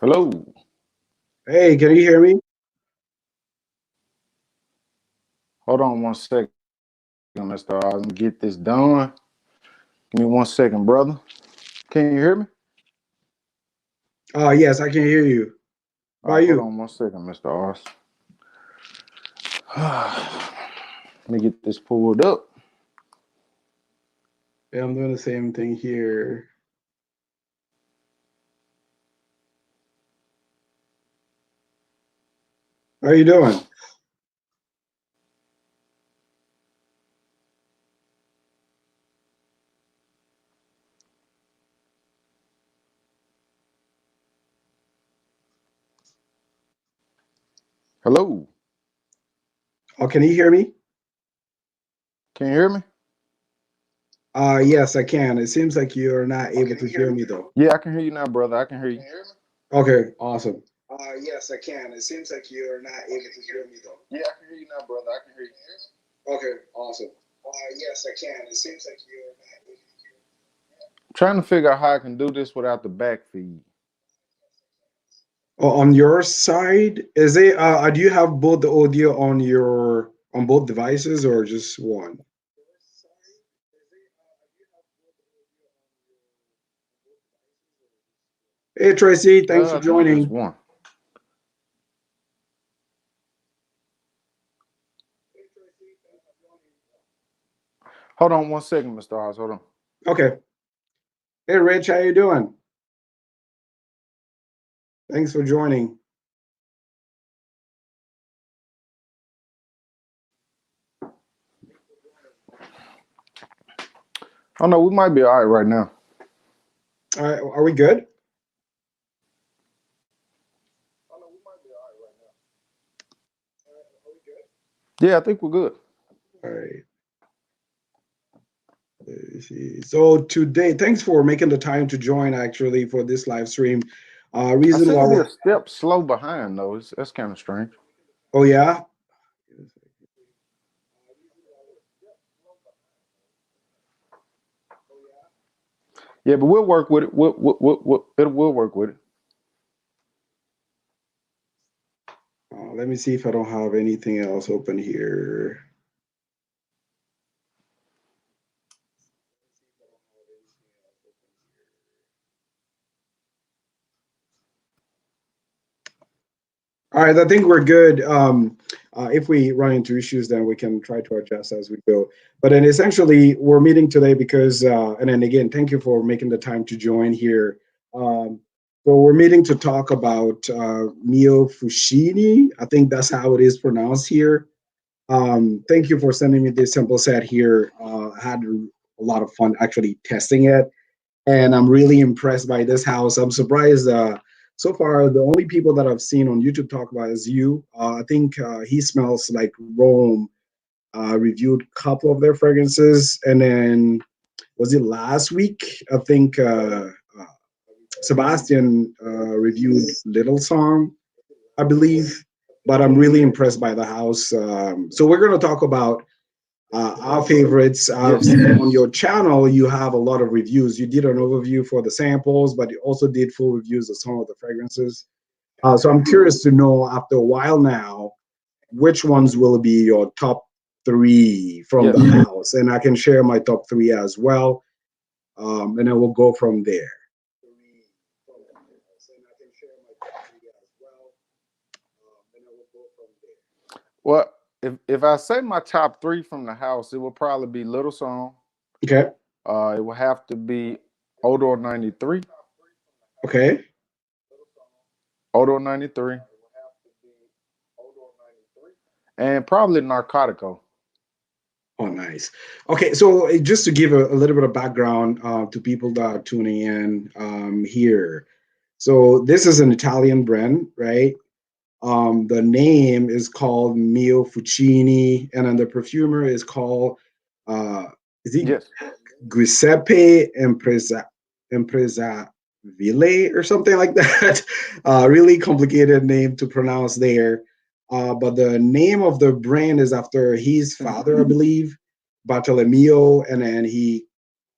Hello. Hey, can you hear me? Hold on 1 second, Mr. Oz. Let me get this done. Give me 1 second, brother. Can you hear me? Yes, I can hear you. All How right, about hold you? on 1 second, Mr. Oz. Let me get this pulled up. Yeah, I'm doing the same thing here. How are you doing? Hello. Oh, can you hear me? Can you hear me? Yes, I can. It seems like you're not able to hear me though. Yeah, I can hear you now, brother. I can hear you. Okay, awesome. Yes, I can. It seems like you're not able to hear me though. Yeah, I can hear you now, brother. I can hear you. Okay, awesome. Yes, I can. It seems like you're not able to hear me. I'm trying to figure out how I can do this without the back feed. Oh, on your side, is it? Do you have both the audio on both devices or just one? Hey Tracy, thanks for I think just joining. one. Hold on 1 second, Mr. Oz. Hold on. Okay. Hey Rich, how you doing? Thanks for joining. Oh no, we might be all right now. All right, are we good? Yeah, I think we're good. All right. Let's see. So today, thanks for making the time to join actually for this live stream. I Reason seem why to be we're, a step slow behind though. That's kind of strange. oh yeah, Yeah, but we'll work with it. We'll work with it. let me see if I don't have anything else open here. All right, I think we're good. If we run into issues, then we can try to adjust as we go. But then essentially, we're meeting today because, and then again, thank you for making the time to join here. So we're meeting to talk about Meo Fusciuni. I think that's how it is pronounced here. Thank you for sending me this sample set here. I had a lot of fun actually testing it, and I'm really impressed by this house. I'm surprised. So far, the only people that I've seen on YouTube talk about is you. I think he smells like Rome. Reviewed a couple of their fragrances, and then was it last week? I think Sebastian reviewed Little Song, I believe. But I'm really impressed by the house. So we're going to talk about our favorites. I've Yes. seen on your channel you have a lot of reviews. You did an overview for the samples, but you also did full reviews of some of the fragrances. So I'm curious to know, after a while now, which ones will be your top three from the Yes. house, and I can share my top three as well, and then we'll go from there. Well, if I say my top three from the house, it will probably be Little Song. Okay. It will have to be Odor 93. Okay. Odor 93. And probably Narcotico. Oh, nice. Okay, so just to give a little bit of background to people that are tuning in here. So this is an Italian brand, right? The name is called Meo Fusciuni, and then the perfumer is called uh, is it Yes. Giuseppe Imprezzaville or something like that. Really complicated name to pronounce there. But the name of the brand is after his father, I believe, Bartolomeo, and then he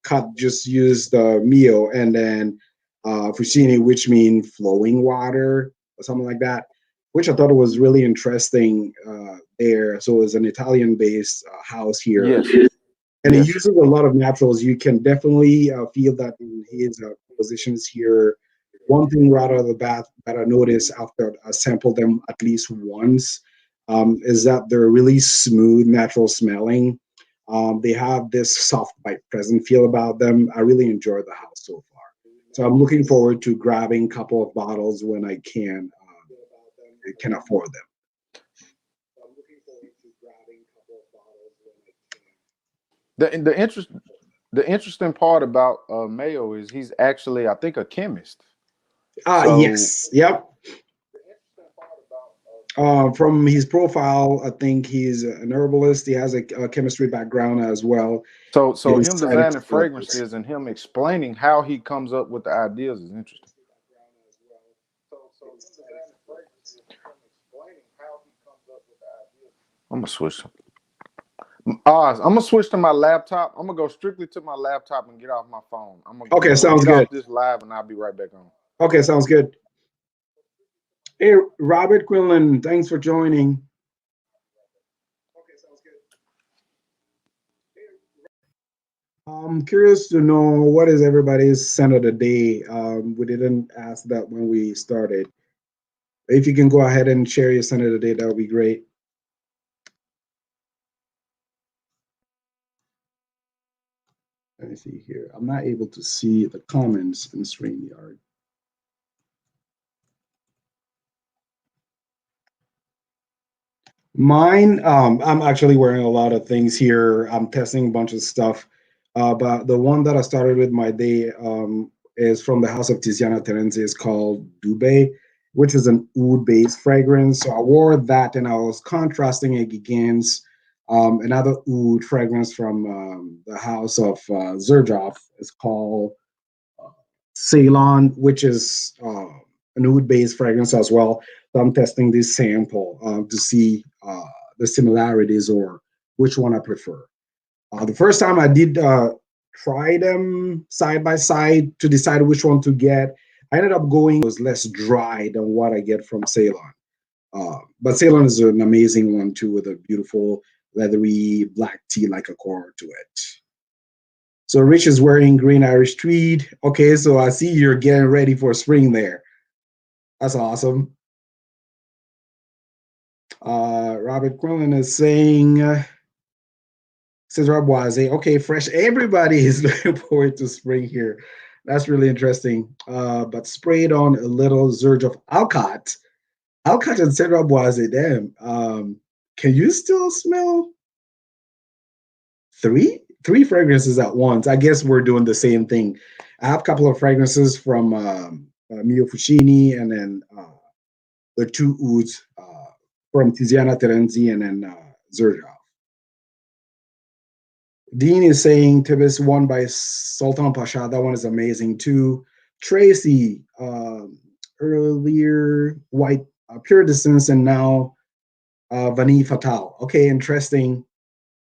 cut just used the Meo, and then Fusciuni, which means flowing water or something like that, which I thought was really interesting there. So it's an Italian-based house here, Yes. and he Yes. uses a lot of naturals. You can definitely feel that in his compositions here. One thing right out of the bat that I noticed after I sampled them at least once is that they're really smooth, natural smelling. They have this soft bite present feel about them. I really enjoy the house so far. So I'm looking forward to grabbing a couple of bottles when I can afford them. The the interesting part about Mayo is he's actually, I think, a chemist. So Yes, yep. From his profile, I think he's an herbalist. He has a chemistry background as well. He so him decided to designing develop this. fragrances and him explaining how he comes up with the ideas is interesting. I'm gonna switch. I'm gonna switch to my laptop. I'm gonna go strictly to my laptop and get off my phone. Okay, I'm gonna sounds get good. off this live and I'll be right back on. Okay, sounds good. Hey, Robert Quinlan, thanks for joining. I'm curious to know what is everybody's scent of the day. We didn't ask that when we started. If you can go ahead and share your scent of the day, that would be great. Let me see here. I'm not able to see the comments in StreamYard. Mine, I'm actually wearing a lot of things here. I'm testing a bunch of stuff. But the one that I started with my day is from the house of Tiziana Terenzi. It's called Dube, which is an oud-based fragrance. So I wore that and I was contrasting it against another oud fragrance from the house of Zerjoff. It's called Ceylon, which is an oud-based fragrance as well. So I'm testing this sample to see the similarities or which one I prefer. The first time I did try them side by side to decide which one to get, I ended up going was less dry than what I get from Ceylon. But Ceylon is an amazing one too, with a beautiful leathery black tea like a core to it. So Rich is wearing green Irish tweed. Okay, so I see you're getting ready for spring there. That's awesome. Robert Quillen is saying, says Rob Wazé, okay, fresh. Everybody is looking forward to spring here. That's really interesting. But sprayed on a little surge of Alcott. Alcott and Cedra Boise, damn. Can you still smell three fragrances at once? I guess we're doing the same thing. I have a couple of fragrances from Meo Fusciuni and then the two ouds from Tiziana Terenzi and then Zerja. Dean is saying Tibis won by Sultan Pasha. That one is amazing too. Tracy, earlier white pure distance and now Vanille Fatale. Okay, interesting.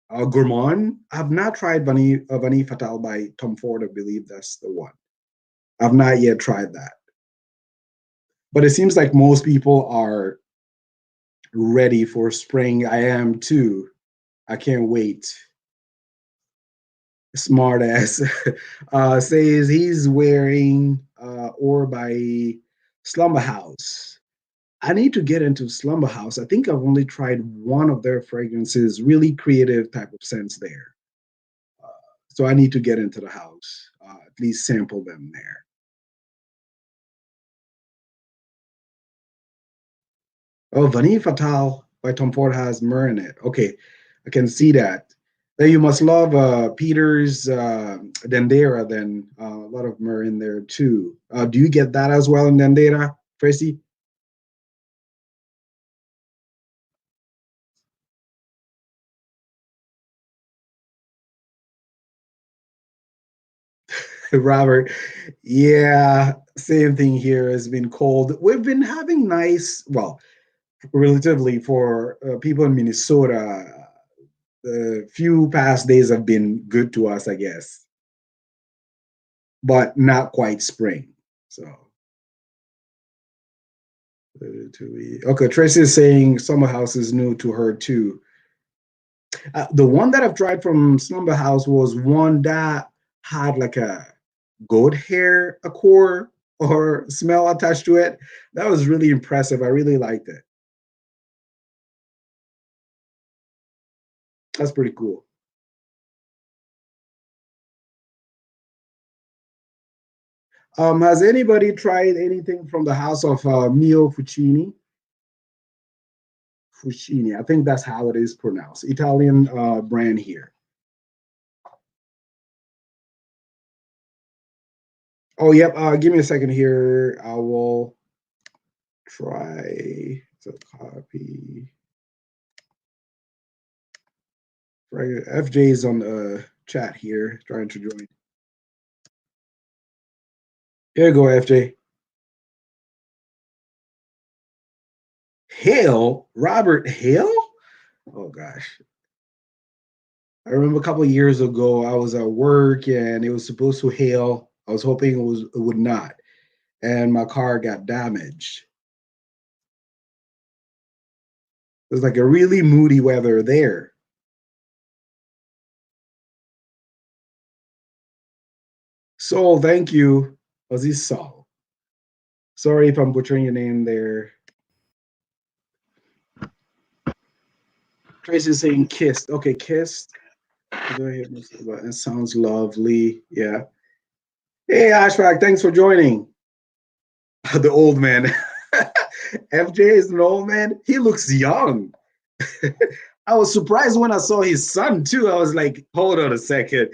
Gourmand. I've not tried Vanille Fatale by Tom Ford. I believe that's the one. I've not yet tried that. But it seems like most people are ready for spring. I am too. I can't wait. Smart ass says he's wearing or by Slumber House. I need to get into Slumber House. I think I've only tried one of their fragrances, really creative type of scents there. So I need to get into the house, at least sample them there. Oh, Vanille Fatale by Tom Ford has myrrh in it. Okay, I can see that. Then you must love Peter's Dendera, then a lot of myrrh in there too. Do you get that as well in Dendera, Tracy? Robert, yeah, same thing here. Has been cold. We've been having nice, well, relatively for people in Minnesota. The few past days have been good to us, I guess, but not quite spring. So, okay, Tracy is saying Summer House is new to her too. The one that I've tried from Slumber House was one that had like a goat hair accord or smell attached to it. That was really impressive. I really liked it. That's pretty cool. Has anybody tried anything from the house of Meo Fusciuni? Fusciuni, I think that's how it is pronounced. Italian brand here. Oh, yep. Give me a second here. I will try to copy. Right, FJ is on the chat here, trying to join. Here you go, FJ. Hale? Robert Hale? Oh, gosh. I remember a couple of years ago, I was at work and it was supposed to hail. I was hoping it would not. And my car got damaged. It was like a really moody weather there. Sol, thank you. Aziz Sol. Sorry if I'm butchering your name there. Tracy's saying kissed. Okay, kissed. It sounds lovely. Yeah. Hey, Ashfaq, thanks for joining. The old man. FJ is an old man. He looks young. I was surprised when I saw his son too. I was like, hold on a second.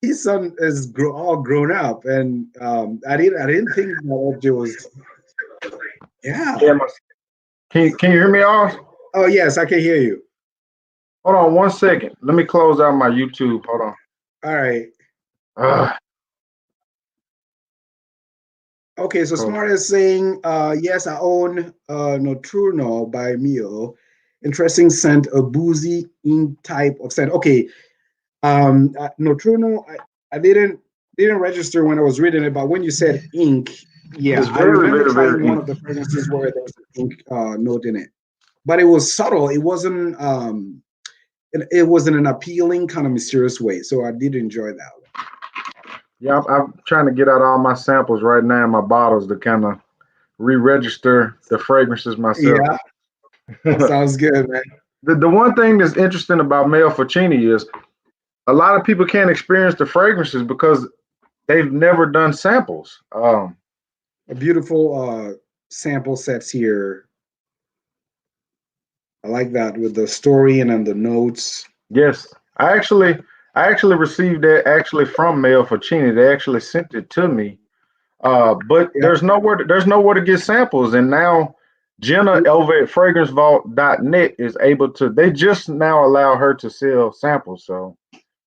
His son is all grown up, and I didn't think that FJ was. Yeah. Can you hear me off? Oh yes, I can hear you. Hold on 1 second. Let me close out my YouTube. Hold on. All right. Okay, so Smart is saying, yes, I own Notturno by Meo. Interesting scent, a boozy ink type of scent. Okay, Notturno, I didn't register when I was reading it, but when you said ink, yeah, It's I very, remember very, trying very one of the fragrances where there was an ink note in it, but it was subtle. It wasn't an appealing kind of mysterious way. So I did enjoy that one. Yeah, I'm trying to get out all my samples right now in my bottles to kind of re-register the fragrances myself. Yeah, sounds good, man. The one thing that's interesting about Meo Fusciuni is a lot of people can't experience the fragrances because they've never done samples. A beautiful sample sets here. I like that with the story and then the notes. Yes, I actually received that actually from Meo Fusciuni. They actually sent it to me. But Yeah. there's nowhere to get samples, and now Jenna over at FragranceVault.net is able to. They just now allow her to sell samples, so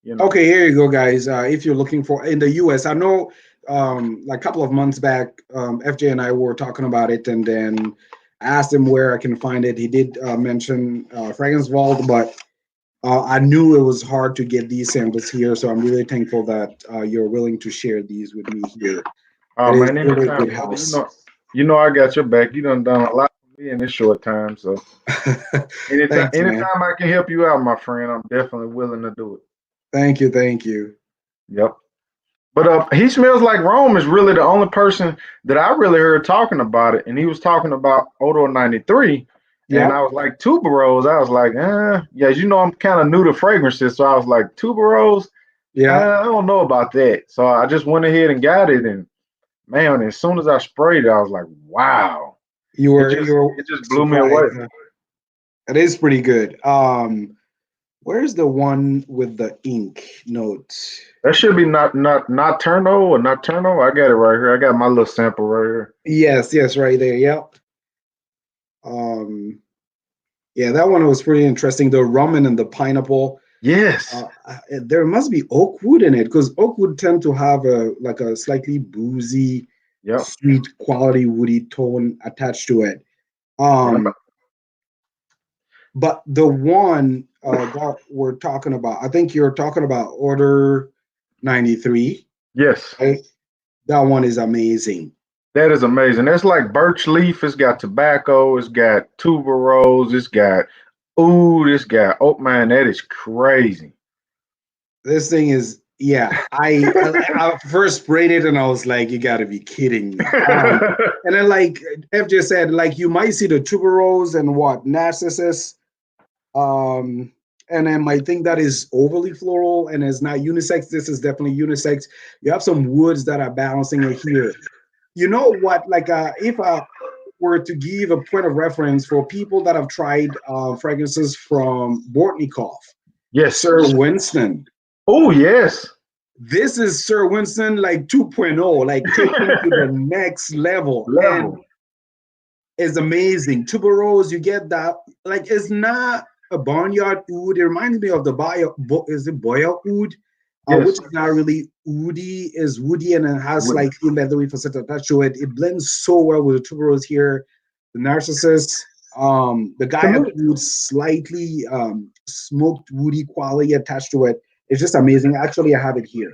you know. Okay, here you go, guys. If you're looking for in the US, I know like a couple of months back, FJ and I were talking about it, and then I asked him where I can find it. He did mention Fragrance Vault, but I knew it was hard to get these samples here, so I'm really thankful that you're willing to share these with me here. Oh It is man, really a anytime, good brother. house. You know I got your back. You done a lot for me in this short time, so anytime, Thanks, man. I can help you out, my friend, I'm definitely willing to do it. Thank you, thank you. Yep. But He Smells Like Rome is really the only person that I really heard talking about it, and he was talking about Odo 93. And I was like, tuberose. I was like, yeah, you know, I'm kind of new to fragrances, so I was like, tuberose. Yeah, I don't know about that. So I just went ahead and got it, and man, as soon as I sprayed it, I was like, wow. you were It just blew me surprised. away. It is pretty good. Where's the one with the ink notes? That should be Nocturno or Nocturno. I got it right here. I got my little sample right here. Yes, right there. Yep. Yeah, that one was pretty interesting. The rum and the pineapple. Yes. There must be oak wood in it because oak wood tend to have a slightly boozy, Yep. sweet, quality woody tone attached to it. Yep. But the one that we're talking about, I think you're talking about Order 93. Yes. Right? That one is amazing. That is amazing. That's like birch leaf. It's got tobacco. It's got tuberose. It's got oud. It's got, oh man, that is crazy. This thing is, yeah. I first sprayed it and I was like, you got to be kidding me. And then, like F just said, like you might see the tuberose and what narcissus, and then I think that is overly floral and is not unisex. This is definitely unisex. You have some woods that are balancing it here. You know what? Like, if I were to give a point of reference for people that have tried fragrances from Bortnikov, Yes. Sir Winston. Oh, yes. This is Sir Winston like 2.0, like taking to the next level. And it's amazing. Tuberose, you get that. Like, it's not a barnyard oud. It reminds me of the boya oud, Yes. which is not really woody, is woody and it has like leathery facet attached to it. It blends so well with the tuberose here. The narcissus, the Gaia oud, slightly smoked woody quality attached to it. It's just amazing. Actually, I have it here.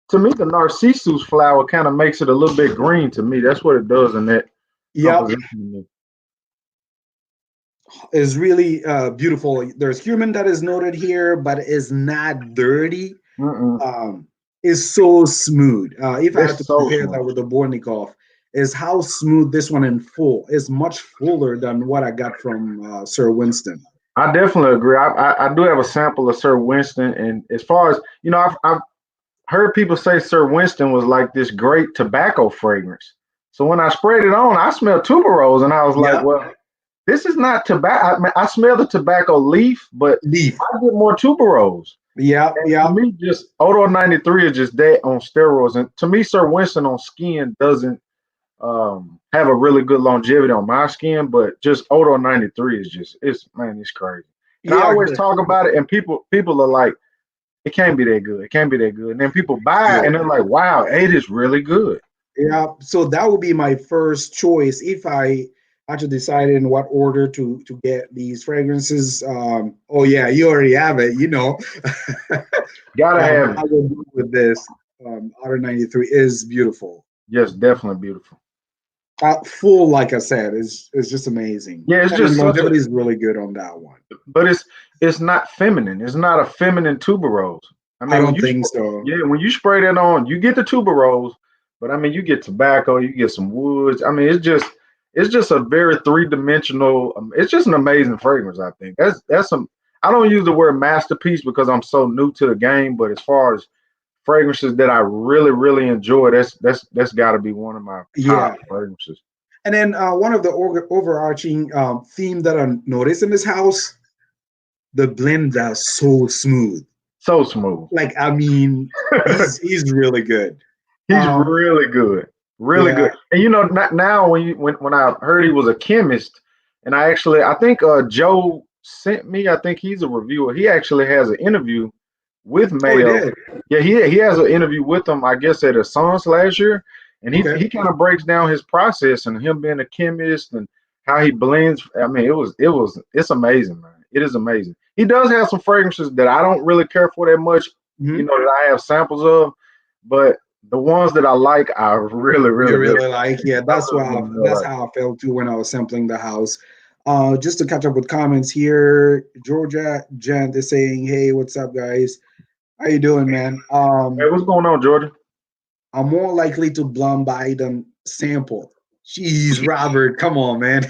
To me, the narcissus flower kind of makes it a little bit green to me. That's what it does in that. Yeah. Is really beautiful. There's cumin that is noted here, but it's not dirty. It's so smooth. If I had to compare that with the Bornikov, is how smooth this one in full is much fuller than what I got from Sir Winston. I definitely agree. I do have a sample of Sir Winston, and as far as you know, I've heard people say Sir Winston was like this great tobacco fragrance. So when I sprayed it on, I smelled tuberose, and I was like, well, this is not tobacco. I smell the tobacco leaf, but I get more tuberose. Yeah, and to me, just Odo 93 is just that on steroids. And to me, Sir Winston on skin doesn't have a really good longevity on my skin, but just Odo 93 is just, it's crazy. And I always talk about it, and people are like, it can't be that good. It can't be that good. And then people buy it, and they're like, wow, it is really good. Yeah, so that would be my first choice if I had to decide in what order to get these fragrances. Oh yeah, you already have it, you know. Gotta have it. I will do with this. Odo 93 is beautiful. Yes, definitely beautiful. Full, like I said, is just amazing. Yeah, it's just longevity is really good on that one. But it's not feminine. It's not a feminine tuberose. I mean, I don't think so. Yeah, when you spray that on, you get the tuberose, but I mean, you get tobacco, you get some woods. I mean, it's just a very three-dimensional. It's just an amazing fragrance. I think that's some. I don't use the word masterpiece because I'm so new to the game, but as far as fragrances that I really, really enjoy, that's got to be one of my top fragrances. And then one of the overarching theme that I noticed in this house, the blends are so smooth. So smooth. Like, I mean, he's really good. He's really good. Really good. And you know, now when I heard he was a chemist, and I think Joe sent me, I think he's a reviewer. He actually has an interview with Meo. Yeah, he has an interview with him, I guess, at Essence last year. And he kind of breaks down his process and him being a chemist and how he blends. I mean, it's amazing, man. It is amazing. He does have some fragrances that I don't really care for that much, you know, that I have samples of, but the ones that I like, I really, really like. Yeah, that's how I felt too when I was sampling the house. Just to catch up with comments here, Georgia Gent is saying, "Hey, what's up, guys? How you doing, man?" Hey, what's going on, Georgia? I'm more likely to blum by than sample. Jeez, Robert, come on, man.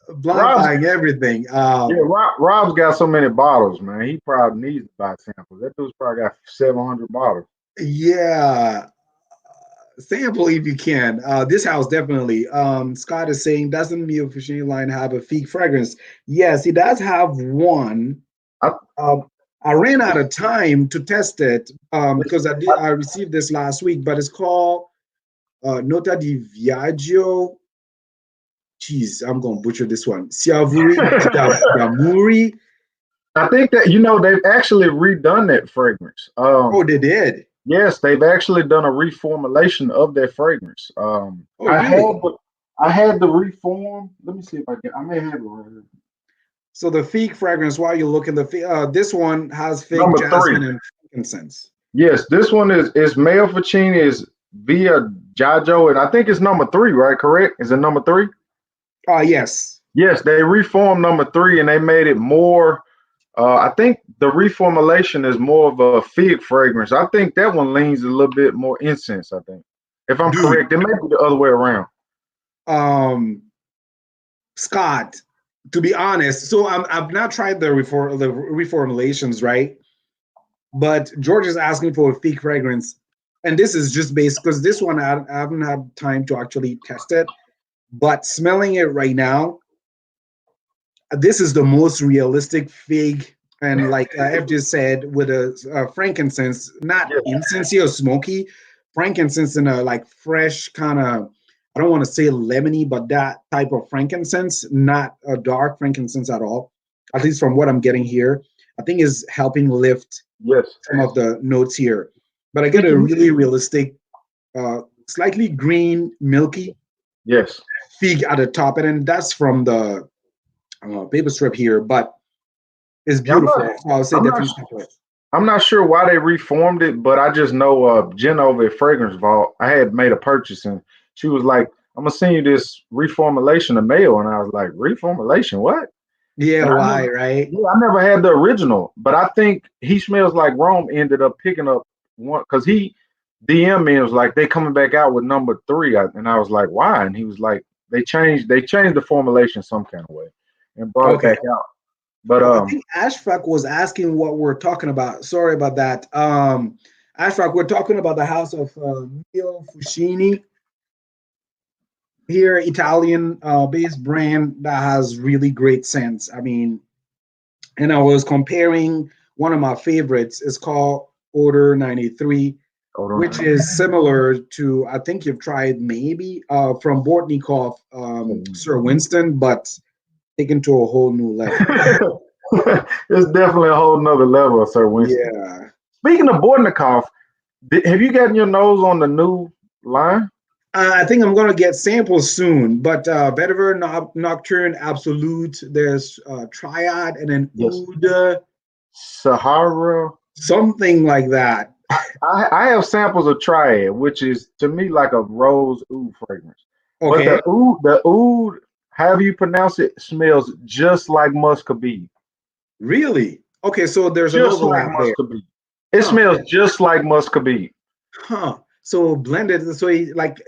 Blind buying everything. Rob's got so many bottles, man. He probably needs to buy samples. That dude's probably got 700 bottles. Yeah. Sample if you can. This house definitely. Scott is saying, doesn't Meo Fusciuni line have a fig fragrance? Yes, he does have one. I ran out of time to test it because I received this last week, but it's called Nota di Viaggio. Jeez, I'm gonna butcher this one. Siavuri Damuri. I think that they've actually redone that fragrance. Oh, they did. Yes, they've actually done a reformulation of that fragrance. I had the reform. Let me see if I may have it right here. So the fig fragrance, while you're looking, this one has fig, jasmine, and frankincense. Yes, this one is Meo Fusciuni is via Jajo, and I think it's number 3, right? Correct? Is it number 3? Yes. Yes, they reformed number 3 and they made it more. I think the reformulation is more of a fig fragrance. I think that one leans a little bit more incense. I think, if I'm Dude, correct, it may be the other way around. Scott, to be honest, so I've not tried the reformulations, right? But George is asking for a fig fragrance, and this is just based because this one I haven't had time to actually test it. But smelling it right now, this is the most realistic fig, and like F just said, with a frankincense, not Yeah. incense or smoky, frankincense in a like fresh kind of, I don't want to say lemony, but that type of frankincense, not a dark frankincense at all. At least from what I'm getting here, I think is helping lift Yes. some of the notes here. But I get a Speaking. really realistic, slightly green, milky Yes. fig at the top, and then that's from the paper strip here, but it's Yeah, beautiful. So I'll say I'm not. definitely separate. I'm not sure why they reformed it, but I just know Jen over at Fragrance Vault. I had made a purchase and she was like, "I'm gonna send you this reformulation of Mayo," and I was like, "Reformulation? What?" Yeah, And I why, never, right? yeah, I never had the original, but I think He Smells Like Rome ended up picking up one because he DM'd me and was like, "They coming back out with number 3," and I was like, "Why?" And he was like, "They changed the formulation some kind of way and brought it Okay. back out." But Oh, I think Ashfaq was asking what we're talking about. Sorry about that. Ashfaq, we're talking about the house of Meo Fusciuni here, Italian based brand that has really great scents. I mean, and I was comparing one of my favorites. It's called Odor 93, hold on. which is similar to, I think you've tried maybe from Bortnikov, Sir Winston, but taken to a whole new level. It's definitely a whole nother level, Sir Winston. Yeah. Speaking of Bordnikov, have you gotten your nose on the new line? I think I'm gonna get samples soon, but Vetiver, Nocturne, Absolute, there's Triad, and then Yes. Oud, Sahara. something like that. I have samples of Triad, which is to me like a rose oud fragrance. But Okay, the oud, however you pronounce it, smells just like muscovy. really? Okay, so there's an Just like overlap there. muscovy. It Huh? smells just like muscovy. Huh? So blended. So like,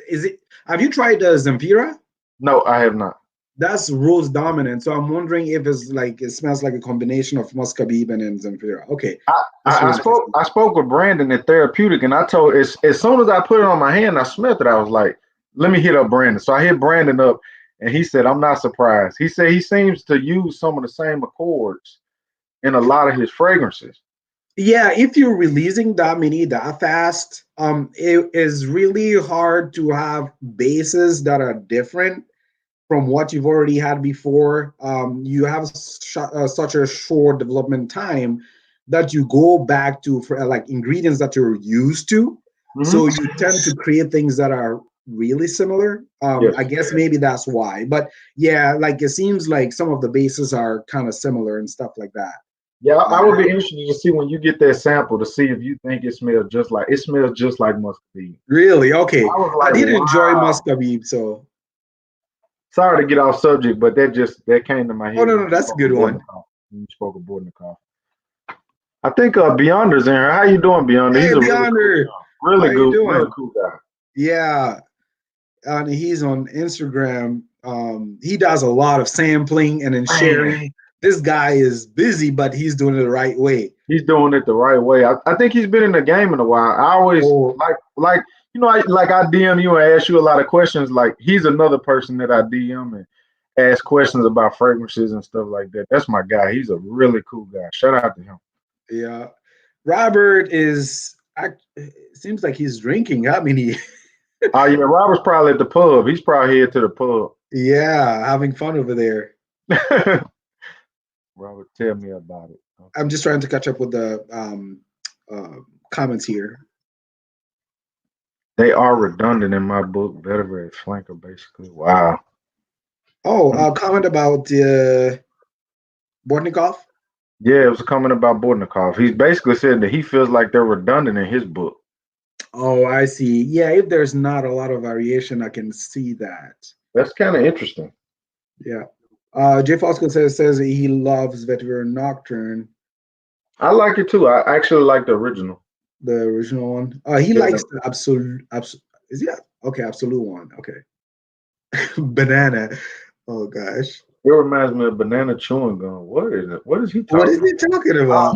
is it? Have you tried the Zemfira? No, I have not. That's rose dominant. So I'm wondering if it's like it smells like a combination of Muscovy and Zemfira. Okay, I, that's I really spoke interesting. I spoke with Brandon at Therapeutic, and I told as soon as I put it on my hand, I smelled it. I was like, "Let me hit up Brandon." So I hit Brandon up, and he said, "I'm not surprised." He said he seems to use some of the same accords in a lot of his fragrances. Yeah, if you're releasing that many that fast, it is really hard to have bases that are different from what you've already had before. You have such a short development time that you go back to for like ingredients that you're used to. So you tend to create things that are really similar. Yes. I guess maybe that's why. But yeah, like it seems like some of the bases are kind of similar and stuff like that. Yeah, I would be interested to see when you get that sample to see if you think it smells just like muscovy. Really? Okay. I was I like, did enjoy wow. Muscovy, so. Sorry to get off subject, but that came to my Oh head no, when no, you that's a spoke of good one. Bordnikov. When you spoke of Bordnikov. I think Beyonder's in here. How you doing, Beyonder? Hey, He's a really cool Beyonder, guy. how you Really doing? cool guy. Yeah, and he's on Instagram. He does a lot of sampling and then Man, sharing. This guy is busy, but he's doing it the right way. he's doing it the right way. I think he's been in the game in a while. I always Oh, like I DM you and ask you a lot of questions. Like he's another person that I DM and ask questions about fragrances and stuff like that. That's my guy. He's a really cool guy. Shout out to him. yeah. Robert is. It seems like he's drinking. I mean, Oh yeah, Robert's probably at the pub. He's probably headed to the pub. yeah, having fun over there. Robert, tell me about it. I'm just trying to catch up with the uh, comments here. They are redundant in my book. Vetiver flanker, basically. Wow. Oh, comment about Bortnikov. Yeah, it was a comment about Bordnikov. He's basically said that he feels like they're redundant in his book. Oh, I see. Yeah, if there's not a lot of variation, I can see that. That's kind of interesting. Yeah. Jay Fosco says he loves Vetiver Nocturne, I like it too. I actually like the original. the original one. He Yeah, likes the absolute. Is yeah. Okay, absolute one. Okay. Banana. Oh gosh. it reminds me of banana chewing gum. What is it? What is he What is talking he talking about? about?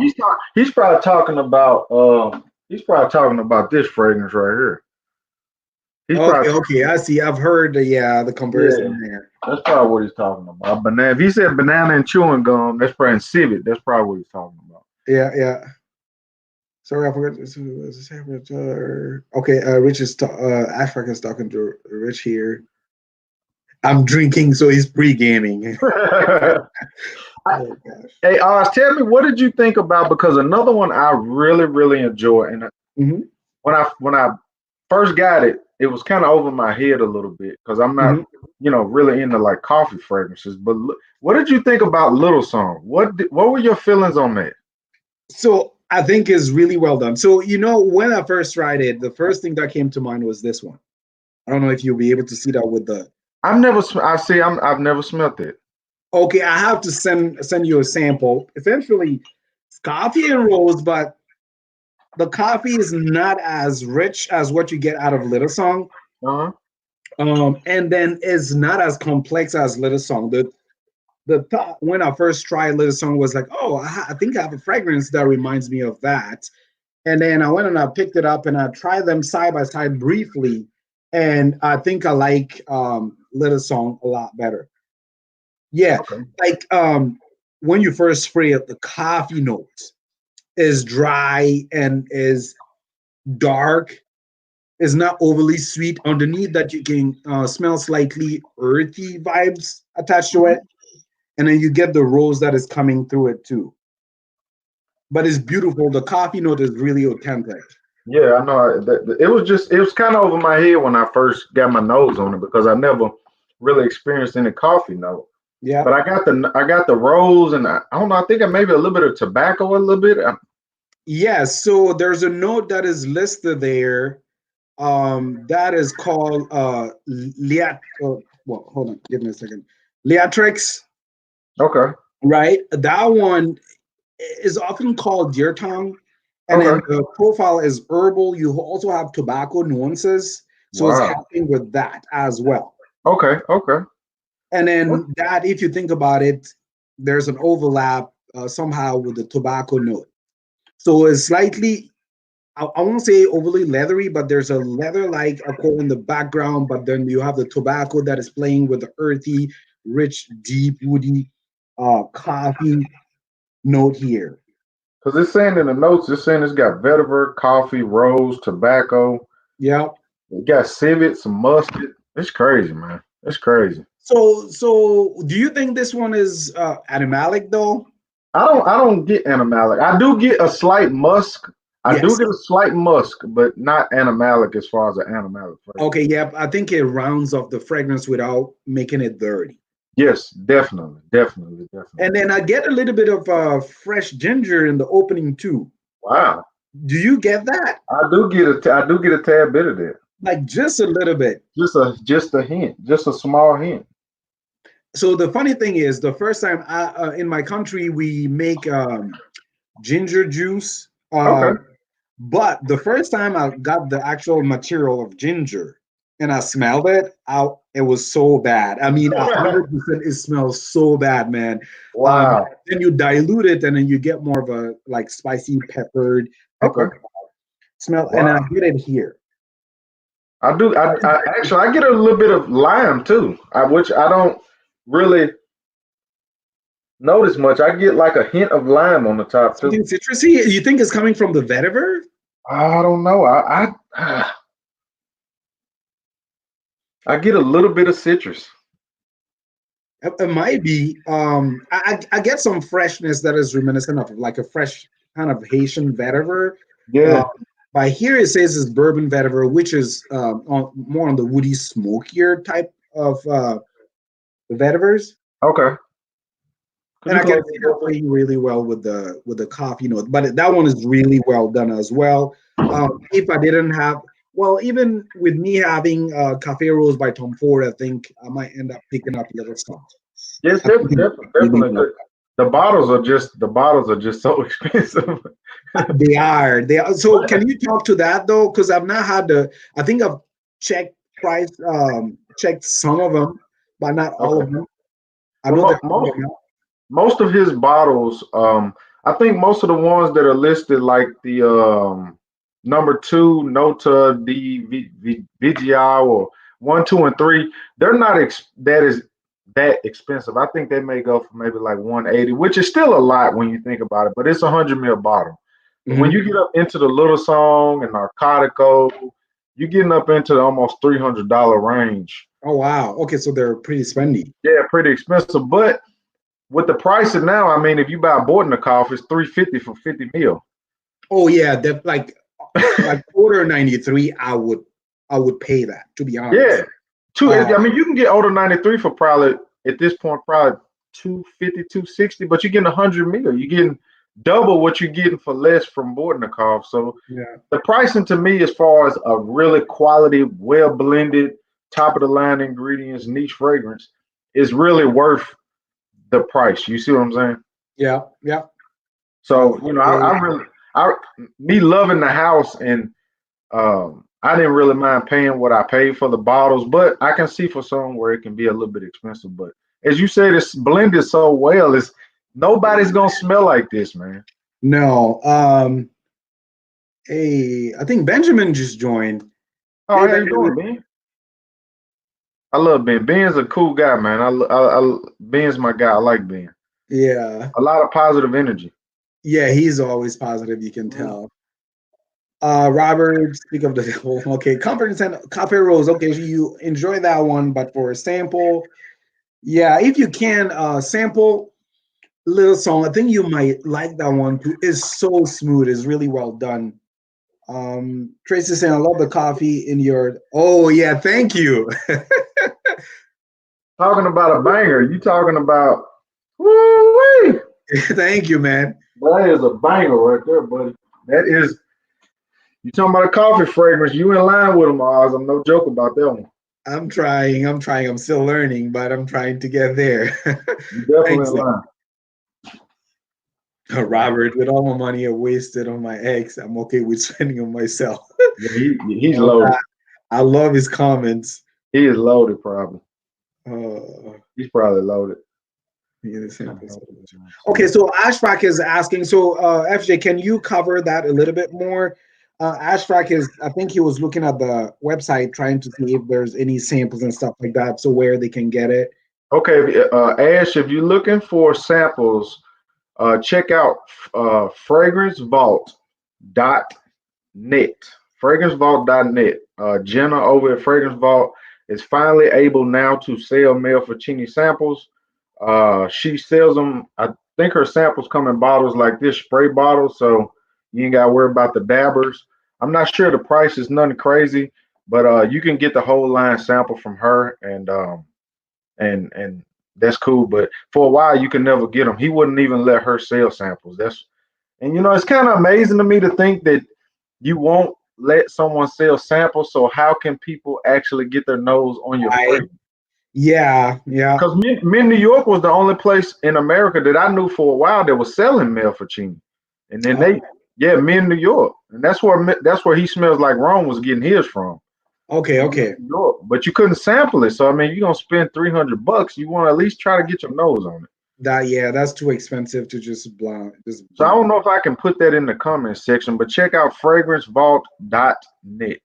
He's probably talking about he's probably talking about this fragrance right here. He's Okay, probably okay. I see. I've heard the yeah. comparison there. That's probably what he's talking about. Banana. If he said banana and chewing gum, that's probably civet. That's probably what he's talking about. Yeah, yeah. Sorry, I forgot. Okay, Rich is Ashfaq is talking to Rich here. I'm drinking, so he's pre-gaming. Oh gosh. Hey, tell me, what did you think about? Because another one I really, really enjoy, and Mm-hmm, when I first got it, it was kind of over my head a little bit because I'm not, mm-hmm. really into like coffee fragrances. But what did you think about Little Song? What were your feelings on that? So I think is really well done. So when I first tried it, the first thing that came to mind was this one. I don't know if you'll be able to see that with the. I've never, I see, I've never smelt it. Okay, I have to send you a sample. Essentially, it's coffee and rose, but the coffee is not as rich as what you get out of Little Song. Uh-huh. And then it's not as complex as Little Song. The thought when I first tried Little Song was like, oh, I think I have a fragrance that reminds me of that. And then I went and I picked it up and I tried them side by side briefly. And I think I like Little Song a lot better. Yeah, Okay. like when you first spray it, the coffee note is dry and is dark, is not overly sweet. Underneath that, you can smell slightly earthy vibes attached to it. And then you get the rose that is coming through it too. But it's beautiful. The coffee note is really authentic. Yeah, I know. It was kind of over my head when I first got my nose on it because I never really experienced any coffee note. Yeah. But I got the rose and I don't know. I think I maybe a little bit of tobacco, a little bit. Yes. So there's a note that is listed there. That is called Liat. Well, hold on. Give me a second. Liatrix. Okay. Right. That one is often called deer tongue. And then Okay. the profile is herbal. You also have tobacco nuances. So it's Wow. helping with that as well. Okay. Okay. And then that, if you think about it, there's an overlap somehow with the tobacco note. So it's slightly, I won't say overly leathery, but there's a leather-like accord in the background, but then you have the tobacco that is playing with the earthy, rich, deep, woody coffee note here. Because it's saying in the notes, it's saying it's got vetiver, coffee, rose, tobacco. Yeah. It got civet, some mustard. It's crazy, man. It's crazy. So do you think this one is animalic though? I don't get animalic. I do get a slight musk. I do Yes. get a slight musk, but not animalic as far as an animalic flavor. Okay, yep. I think it rounds off the fragrance without making it dirty. Yes, definitely, definitely, definitely. And then I get a little bit of fresh ginger in the opening too. Wow. Do you get that? I do get a tad bit of that. Like just a little bit. Just a hint, just a small hint. So the funny thing is, the first time in my country we make ginger juice, Okay. but the first time I got the actual material of ginger and I smelled it out, it was so bad. I mean, 100%, it smells so bad, man. Wow. Then you dilute it, and then you get more of a like spicy pepper Okay. smell, and I Wow. get it here. I do. I actually I get a little bit of lime too, which I don't really notice much. I get like a hint of lime on the top too. Something citrusy. You think it's coming from the vetiver? I don't know. I get a little bit of citrus. It might be. I get some freshness that is reminiscent of like a fresh kind of Haitian vetiver. Yeah. By here it says it's bourbon vetiver, which is more on the woody, smokier type of vetivers. Okay. Could And you I can close see the that door? playing really well with the coffee note. But that one is really well done as well. If I didn't have, Well, even with me having Cafe Rose by Tom Ford, I think I might end up picking up Little Song. Yes, I think it's really definitely well. good. The bottles are just so expensive. They are. They are. So But can you talk to that though? Because I've not had the. I think I've checked price, checked some of them, but not all okay. of them. I Well, know they're most of his bottles, I think most of the ones that are listed, like the number two Nota VGI or one, two, and three, they're not that expensive. I think they may go for maybe like 180, which is still a lot when you think about it, but it's a 100 ml bottle. But when Mhm. you get up into the Little Song and Narcotico, you're getting up into the almost $300 range. Oh wow. Okay, so they're pretty spendy. Yeah, pretty expensive, but with the prices now, I mean, if you buy a Bortnikov, it's 350 for 50 mil. Oh yeah, that like order 93. I would pay that, to be honest. Yeah, two. Uh, I mean, you can get older 93 for probably at this point probably 250, 260, but you're getting 100 mil. You're getting double what you're getting for less from Bortnikov. So yeah. the pricing to me, as far as a really quality, well blended, top of the line ingredients, niche fragrance, is really worth the price. You see what I'm saying? Yeah. Yeah. So Okay. I really, I me loving the house, and I didn't really mind paying what I paid for the bottles, but I can see for some where it can be a little bit expensive. But as you said, it's blended so well. It's nobody's gonna smell like this, man. No. Hey, I think Benjamin just joined. Oh, Hey how you Benjamin. doing, Ben? I love Ben. Ben's a cool guy, man. Ben's my guy. I like Ben. Yeah. A lot of positive energy. Yeah, he's always positive, you can Mhm. tell. Robert, speak of the devil. Okay, confidence and Cafe Rose. Okay, so you enjoy that one, but for a sample, yeah, if you can sample Little Song, I think you might like that one too. It's so smooth, it's really well done. Tracy saying, I love the coffee in your. Oh yeah, thank you. Talking about a banger. You talking about woo. Thank you, man. That is a banger right there, buddy. That is. You talking about a coffee fragrance? You in line with them, Oz. I'm no joke about that one. I'm trying. I'm trying. I'm still learning, but I'm trying to get there. You definitely Thanks, in line. Robert. With all my money I wasted on my ex, I'm okay with spending on myself. Yeah, he's Oh, loaded. I love his comments. He is loaded, probably. Uh, He's probably loaded. yeah, the sample. Okay, so Ashfaq is asking. So, FJ, can you cover that a little bit more? Ashfaq is, I think he was looking at the website trying to see if there's any samples and stuff like that, so where they can get it. Okay, Ash, if you're looking for samples, check out fragrancevault.net. Fragrancevault.net. Jenna over at Fragrance Vault is finally able now to sell Meo Fusciuni samples. She sells them. I think her samples come in bottles like this, spray bottles, so you ain't got to worry about the dabbers. I'm not sure the price is nothing crazy, but you can get the whole line sample from her, and that's cool. But for a while, you can never get them. He wouldn't even let her sell samples. It's kind of amazing to me to think that you won't let someone sell samples. So how can people actually get their nose on your I fragrance? Yeah, yeah. Because me in New York was the only place in America that I knew for a while that was selling Mel Fusciuni, and then me in New York, and that's where he smells like Rome was getting his from. Okay, okay. New York, but you couldn't sample it. So I mean, you're gonna spend $300. You want to at least try to get your nose on it. That's too expensive to just blind. So I don't know if I can put that in the comments section, but check out fragrancevault.net.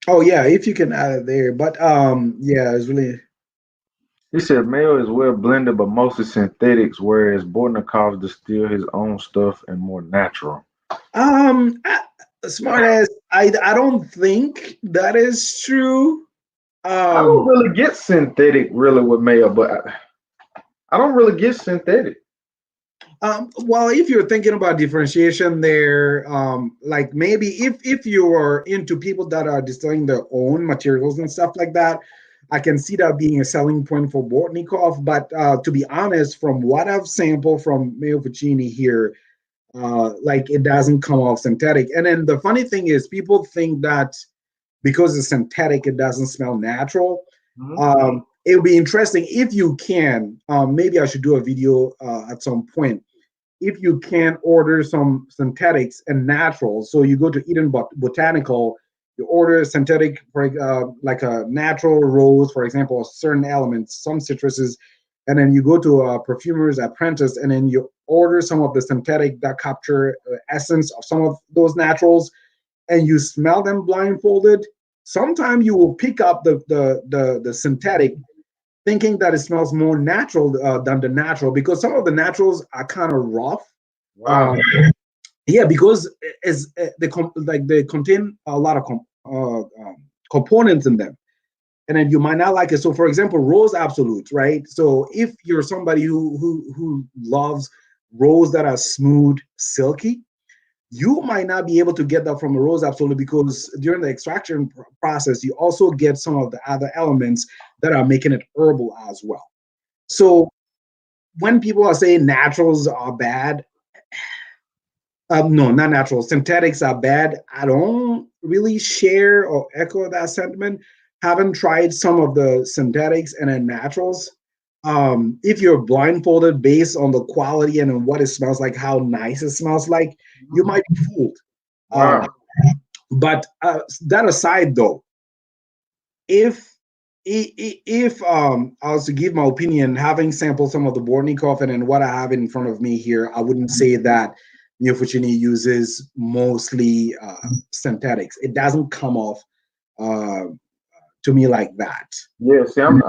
Oh yeah, if you can add it there. But yeah, it's really He said male is well blended, but mostly synthetics, whereas Bortnikov distill his own stuff and more natural. um smart as I don't think that is true. I don't Um really get synthetic really with male, but I don't really get synthetic. well, if you're thinking about differentiation there, like maybe if you are into people that are distilling their own materials and stuff like that, I can see that being a selling point for Bortnikov. But to be honest, from what I've sampled from Meo Fusciuni here, like it doesn't come off synthetic. And then the funny thing is, people think that because it's synthetic, it doesn't smell natural. It would be interesting if you can. Maybe I should do a video at some point. If you can order some synthetics and naturals, so you go to Eden Botanical, you order synthetic, for like a natural rose, for example, certain elements, some citruses, and then you go to a perfumer's apprentice, and then you order some of the synthetic that capture essence of some of those naturals, and you smell them blindfolded. Sometimes you will pick up the synthetic, thinking that it smells more natural than the natural, because some of the naturals are kind of rough. Wow. Yeah, because they contain a lot of components in them, and then you might not like it. So, for example, rose absolute, right? So, if you're somebody who loves rose that are smooth, silky, you might not be able to get that from a rose absolute, because during the extraction process, you also get some of the other elements that are making it herbal as well. So when people are saying naturals are bad, no, not natural, synthetics are bad, I don't really share or echo that sentiment. Haven't tried some of the synthetics and then naturals. If you're blindfolded based on the quality and what it smells like, how nice it smells like, you might be fooled. Wow. But that aside, though, if I was to give my opinion, having sampled some of the Bortnikov and then what I have in front of me here, I wouldn't say that Meo Fusciuni uses mostly synthetics. It doesn't come off to me like that. Yeah, see, I'm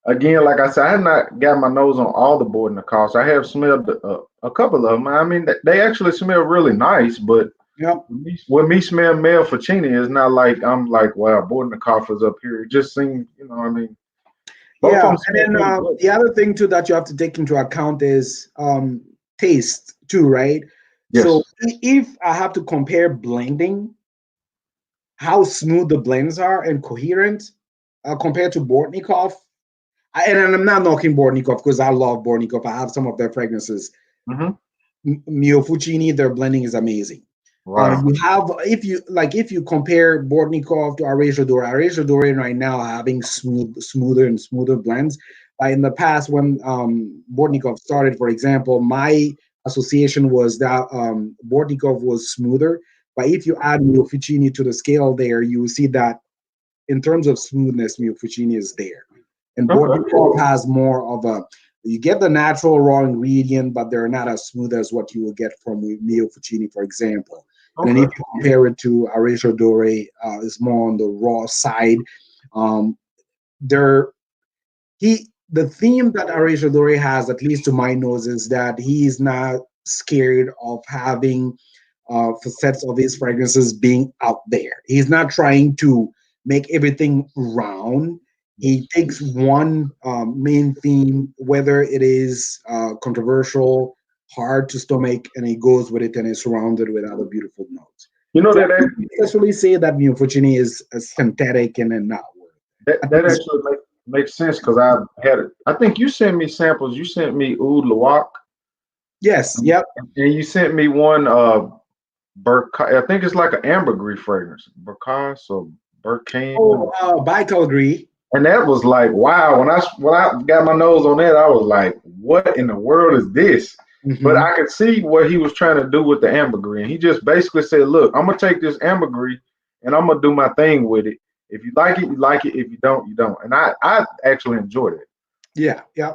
again, like I said, I have not got my nose on all the Bortnikovs. I have smelled a couple of them. I mean, they actually smell really nice, but Yep. when me smell Meo Fusciuni, it's not like I'm like, wow, Bortnikov is up here. It just seems, you know what I mean? Both of Yeah, them and smell then really good. the other thing too that you have to take into account is taste too, right? So Yes. if I have to compare blending, how smooth the blends are and coherent compared to Bortnikov, and I'm not knocking Bortnikov because I love Bortnikov. I have some of their fragrances. Mm-hmm. Meo Fusciuni, their blending is amazing. Wow. You have, if you compare Bortnikov to Arezzo Dore right now having smoother and smoother blends. In the past, when Bortnikov started, for example, my association was that Bortnikov was smoother. But if you add Meo Fusciuni to the scale there, you will see that in terms of smoothness, Meo Fusciuni is there. And Okay. Bortnikov has more of a, you get the natural raw ingredient, but they're not as smooth as what you will get from Meo Fusciuni, for example. And then if Okay. you compare it to Arezzo Dore, is more on the raw side. Um, there, the theme that Arezzo Dore has, at least to my nose, is that he is not scared of having facets of his fragrances being out there. He's not trying to make everything round. He takes one main theme, whether it is controversial, hard to stomach, and he goes with it and is surrounded with other beautiful notes. You know So I that wouldn't necessarily say that Meo Fusciuni is synthetic and then not worth. I think that actually makes sense because I've had it. I think you sent me samples. You sent me Oud Lawak, yes, yep. and you sent me one I think it's like an ambergris fragrance, Burkas or Burkane. Oh, Bicalgary. And that was like, wow. When I got my nose on that, I was like, what in the world is this? But Mm-hmm. I could see what he was trying to do with the ambergris. And he just basically said, look, I'm gonna take this ambergris and I'm gonna do my thing with it. If you like it, you like it. If you don't, you don't. And I actually enjoyed it. Yeah, yeah.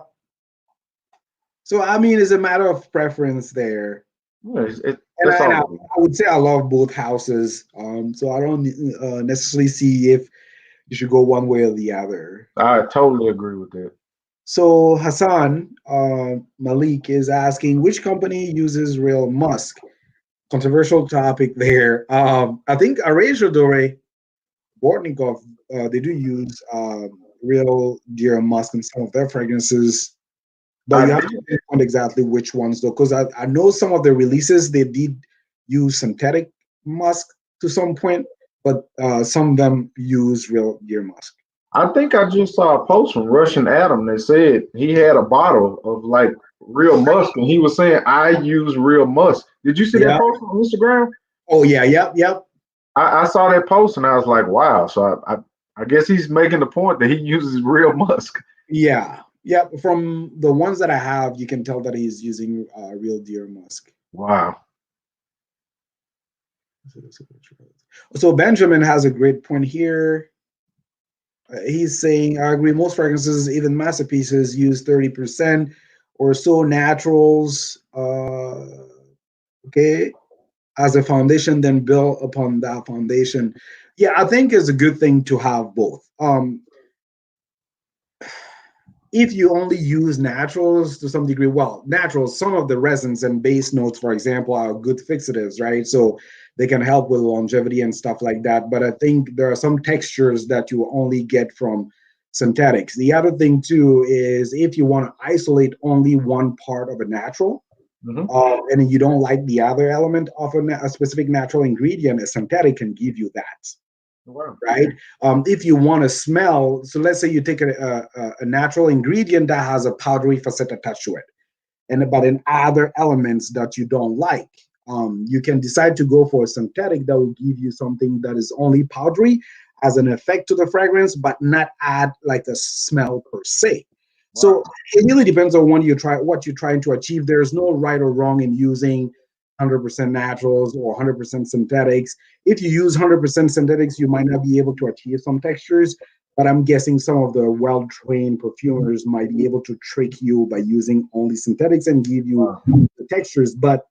So I mean, it's a matter of preference there. Yeah, And that's I, and I, all. I would say I love both houses. So I don't necessarily see if you should go one way or the other. I totally agree with that. So Hassan Malik is asking which company uses real musk. Controversial topic there. I think Arezzo Dore, Bortnikov, they do use real deer musk in some of their fragrances. But I you have to pinpoint exactly which ones, though, because I know some of the releases they did use synthetic musk to some point, but some of them use real deer musk. I think I just saw a post from Russian Adam that said he had a bottle of like real musk, and he was saying I use real musk. Did you see that Yeah. post on Instagram? Oh yeah. Yep. I saw that post and I was like, wow. So I guess he's making the point that he uses real musk. Yeah. Yeah. From the ones that I have, you can tell that he's using real deer musk. Wow. So Benjamin has a great point here. He's saying, I agree, most fragrances, even masterpieces, use 30% or so naturals, okay, as a foundation, then build upon that foundation. Yeah, I think it's a good thing to have both. If you only use naturals to some degree, well, naturals, some of the resins and base notes, for example, are good fixatives, right? So they can help with longevity and stuff like that. But I think there are some textures that you only get from synthetics. The other thing, too, is if you want to isolate only one part of a natural, and you don't like the other element of a specific natural ingredient, a synthetic can give you that. Wow. Right? If you want to smell, so let's say you take a natural ingredient that has a powdery facet attached to it, and but in other elements that you don't like, you can decide to go for a synthetic that will give you something that is only powdery as an effect to the fragrance, but not add like a smell per se. Wow. So it really depends on what you're trying to achieve. There's no right or wrong in using 100% naturals or 100% synthetics. If you use 100% synthetics, you might not be able to achieve some textures, but I'm guessing some of the well-trained perfumers might be able to trick you by using only synthetics and give you the textures. But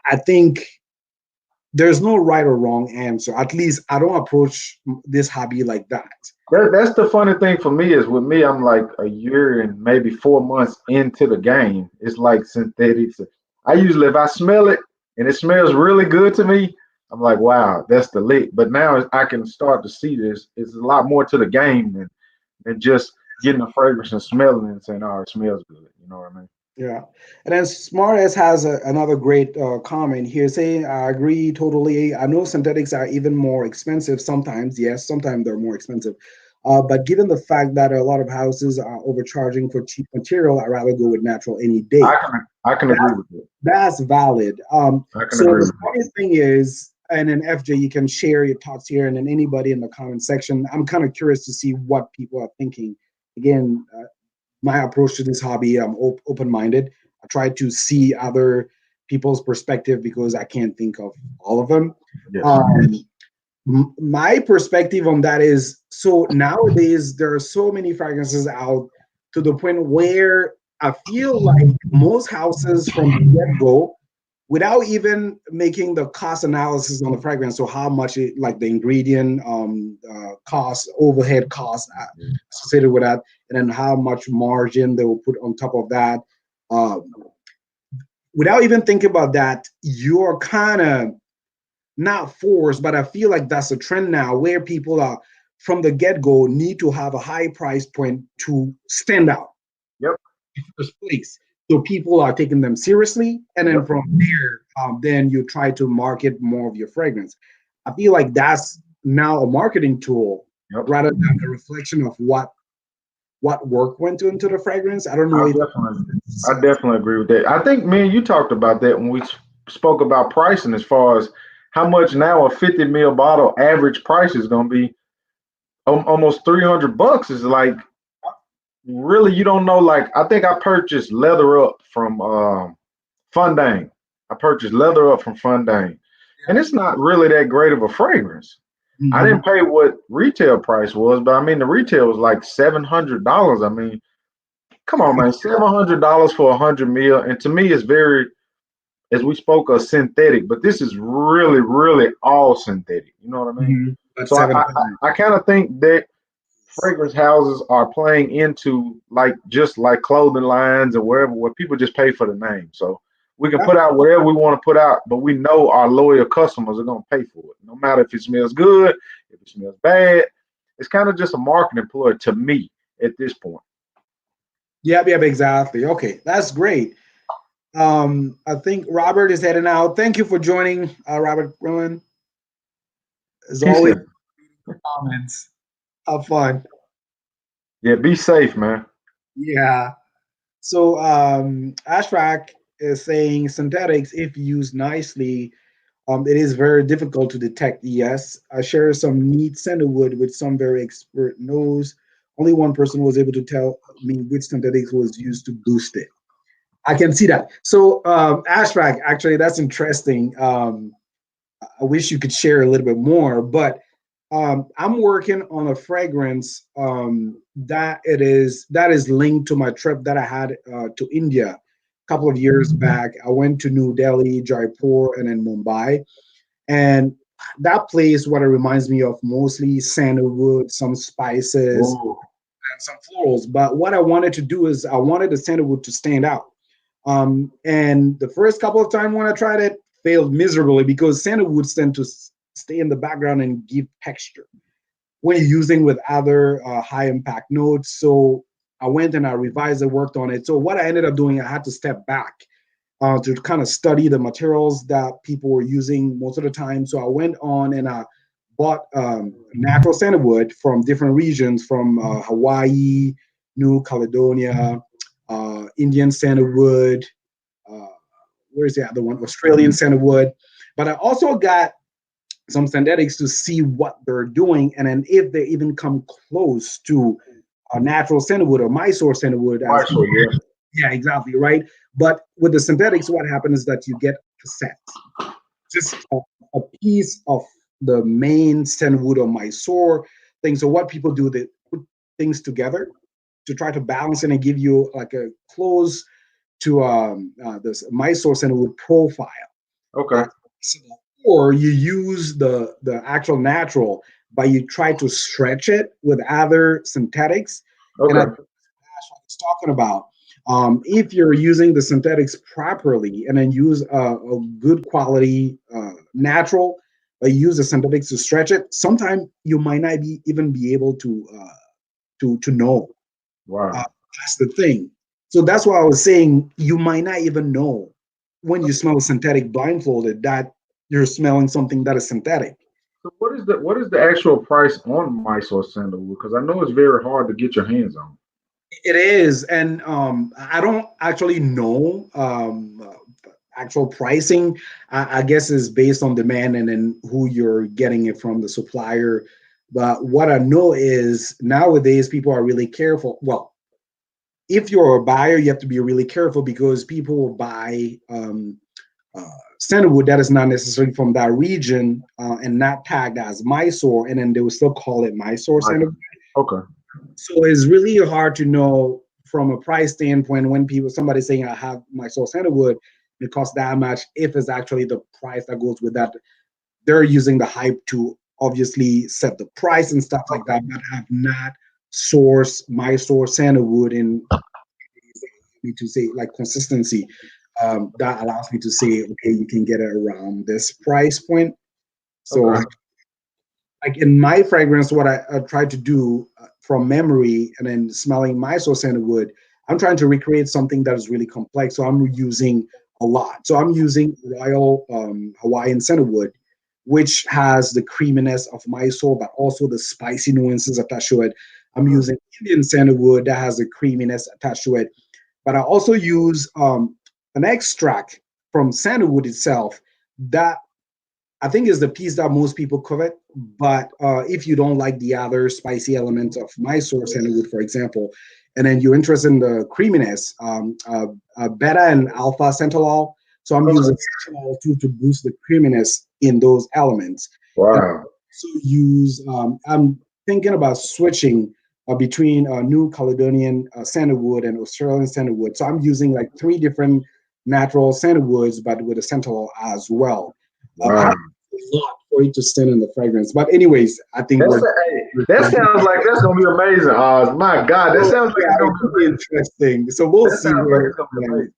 I think there's no right or wrong answer. At least I don't approach this hobby like that. That's the funny thing for me is with me, I'm like a year and maybe 4 months into the game. It's like synthetics. I usually, if I smell it and it smells really good to me, I'm like, wow, that's the lick. But now I can start to see this. It's a lot more to the game than just getting a fragrance and smelling it and saying, oh, it smells good. You know what I mean? Yeah. And then Smartass has another great comment here saying, I agree totally. I know synthetics are even more expensive sometimes. Yes, sometimes they're more expensive. But given the fact that a lot of houses are overcharging for cheap material, I'd rather go with natural any day. I can agree with it. That's valid. I can So agree the with funny thing is, and then FJ, you can share your thoughts here, and then anybody in the comment section. I'm kind of curious to see what people are thinking. Again, my approach to this hobby, I'm open-minded. I try to see other people's perspective because I can't think of all of them. Yes. My perspective on that is, so nowadays there are so many fragrances out to the point where I feel like most houses from the get-go, without even making the cost analysis on the fragrance, so how much it, like the ingredient cost, overhead costs associated with that, and then how much margin they will put on top of that. Without even thinking about that, you're kind of not forced, but I feel like that's a trend now where people are from the get-go need to have a high price point to stand out. Yep. In the first place. So people are taking them seriously, and then from there, then you try to market more of your fragrance. I feel like that's now a marketing tool rather than a reflection of what work went into the fragrance. I don't know if I definitely agree with that. I think me and you talked about that when we spoke about pricing, as far as how much now a 50 ml bottle average price is going to be. Almost $300 is like, really, you don't know. Like, I think I purchased Leather Up from Fundang. I purchased Leather Up from Fundang, and it's not really that great of a fragrance. I didn't pay what retail price was, but I mean the retail was like $700. I mean, come on, man, $700 for 100 ml, and to me, it's very, as we spoke of, synthetic. But this is really, really all synthetic. You know what I mean? So I kind of think that fragrance houses are playing into like just like clothing lines or wherever, where people just pay for the name. So we can put out whatever we want to put out, but we know our loyal customers are going to pay for it, no matter if it smells good, if it smells bad. It's kind of just a marketing ploy to me at this point. Yep, exactly. Okay, that's great. I think Robert is heading out. Thank you for joining, Robert Rowan. As always, comments. Have fun. Yeah, be safe, man. Yeah. So Ashrak is saying synthetics, if used nicely, it is very difficult to detect. Yes, I share some neat sandalwood with some very expert nose. Only one person was able to tell me which synthetics was used to boost it. I can see that. So Ashrak, actually, that's interesting. I wish you could share a little bit more, but I'm working on a fragrance that is linked to my trip that I had to India a couple of years back. I went to New Delhi, Jaipur, and then Mumbai, and that place what it reminds me of mostly sandalwood, some spices, Ooh, and some florals. But what I wanted to do is I wanted the sandalwood to stand out. And the first couple of times when I tried it, failed miserably because sandalwoods tend to stay in the background and give texture when you're using with other high impact notes. So I went and I revised it, worked on it. So what I ended up doing, I had to step back to kind of study the materials that people were using most of the time. So I went on and I bought natural sandalwood from different regions, from Hawaii, New Caledonia, Indian sandalwood. Uh, where's the other one? Australian sandalwood. But I also got some synthetics to see what they're doing, and then if they even come close to a natural sandalwood or Mysore sandalwood, as Marshall, yeah. yeah, exactly right. But with the synthetics, what happens is that you get cassettes, just a piece of the main sandalwood or Mysore thing. So what people do, they put things together to try to balance it and give you like a close to this Mysore sandalwood profile. Okay. So, or you use the actual natural, but you try to stretch it with other synthetics. And I Okay. think that's what it's talking about. If you're using the synthetics properly and then use a good quality natural, but use the synthetics to stretch it, sometimes you might not be even be able to know. Uh, Wow. that's the thing. So that's why I was saying you might not even know when you smell a synthetic blindfolded that you're smelling something that is synthetic. So what is the actual price on Mysore sandalwood? Because I know it's very hard to get your hands on. It is, and I don't actually know actual pricing. I guess is based on demand and then who you're getting it from, the supplier. But what I know is nowadays people are really careful. Well, if you're a buyer, you have to be really careful because people will buy uh, sandalwood that is not necessarily from that region and not tagged as Mysore, and then they will still call it Mysore Like, sandalwood. okay. So it's really hard to know from a price standpoint when people somebody saying I have Mysore sandalwood, it costs that much. If it's actually the price that goes with that, they're using the hype to obviously set the price and stuff like that, but have not sourced Mysore sandalwood in me to say like consistency that allows me to say okay you can get it around this price point. So Okay. like in my fragrance what I try to do from memory and then smelling Mysore sandalwood, I'm trying to recreate something that is really complex, so I'm using a lot. So I'm using royal Hawaiian sandalwood, which has the creaminess of Mysore but also the spicy nuances attached to it. I'm Mm, using Indian sandalwood that has the creaminess attached to it, but I also use an extract from sandalwood itself that I think is the piece that most people covet. But if you don't like the other spicy elements of Mysore sandalwood, for example, and then you're interested in the creaminess, beta and alpha centolol. So I'm okay. using centolol too to boost the creaminess in those elements. And Wow. also use, I'm thinking about switching between New Caledonian sandalwood and Australian sandalwood. So I'm using like three different natural sandalwoods, but with a centolol as well. I Wow. a lot for it to stand in the fragrance. But anyways, I think That's we're hey, that sounds like that's gonna be amazing, Oz. My God, that well, sounds like yeah, it's gonna it be could be amazing. interesting. So we'll That see sounds like where it's gonna be it lands. amazing.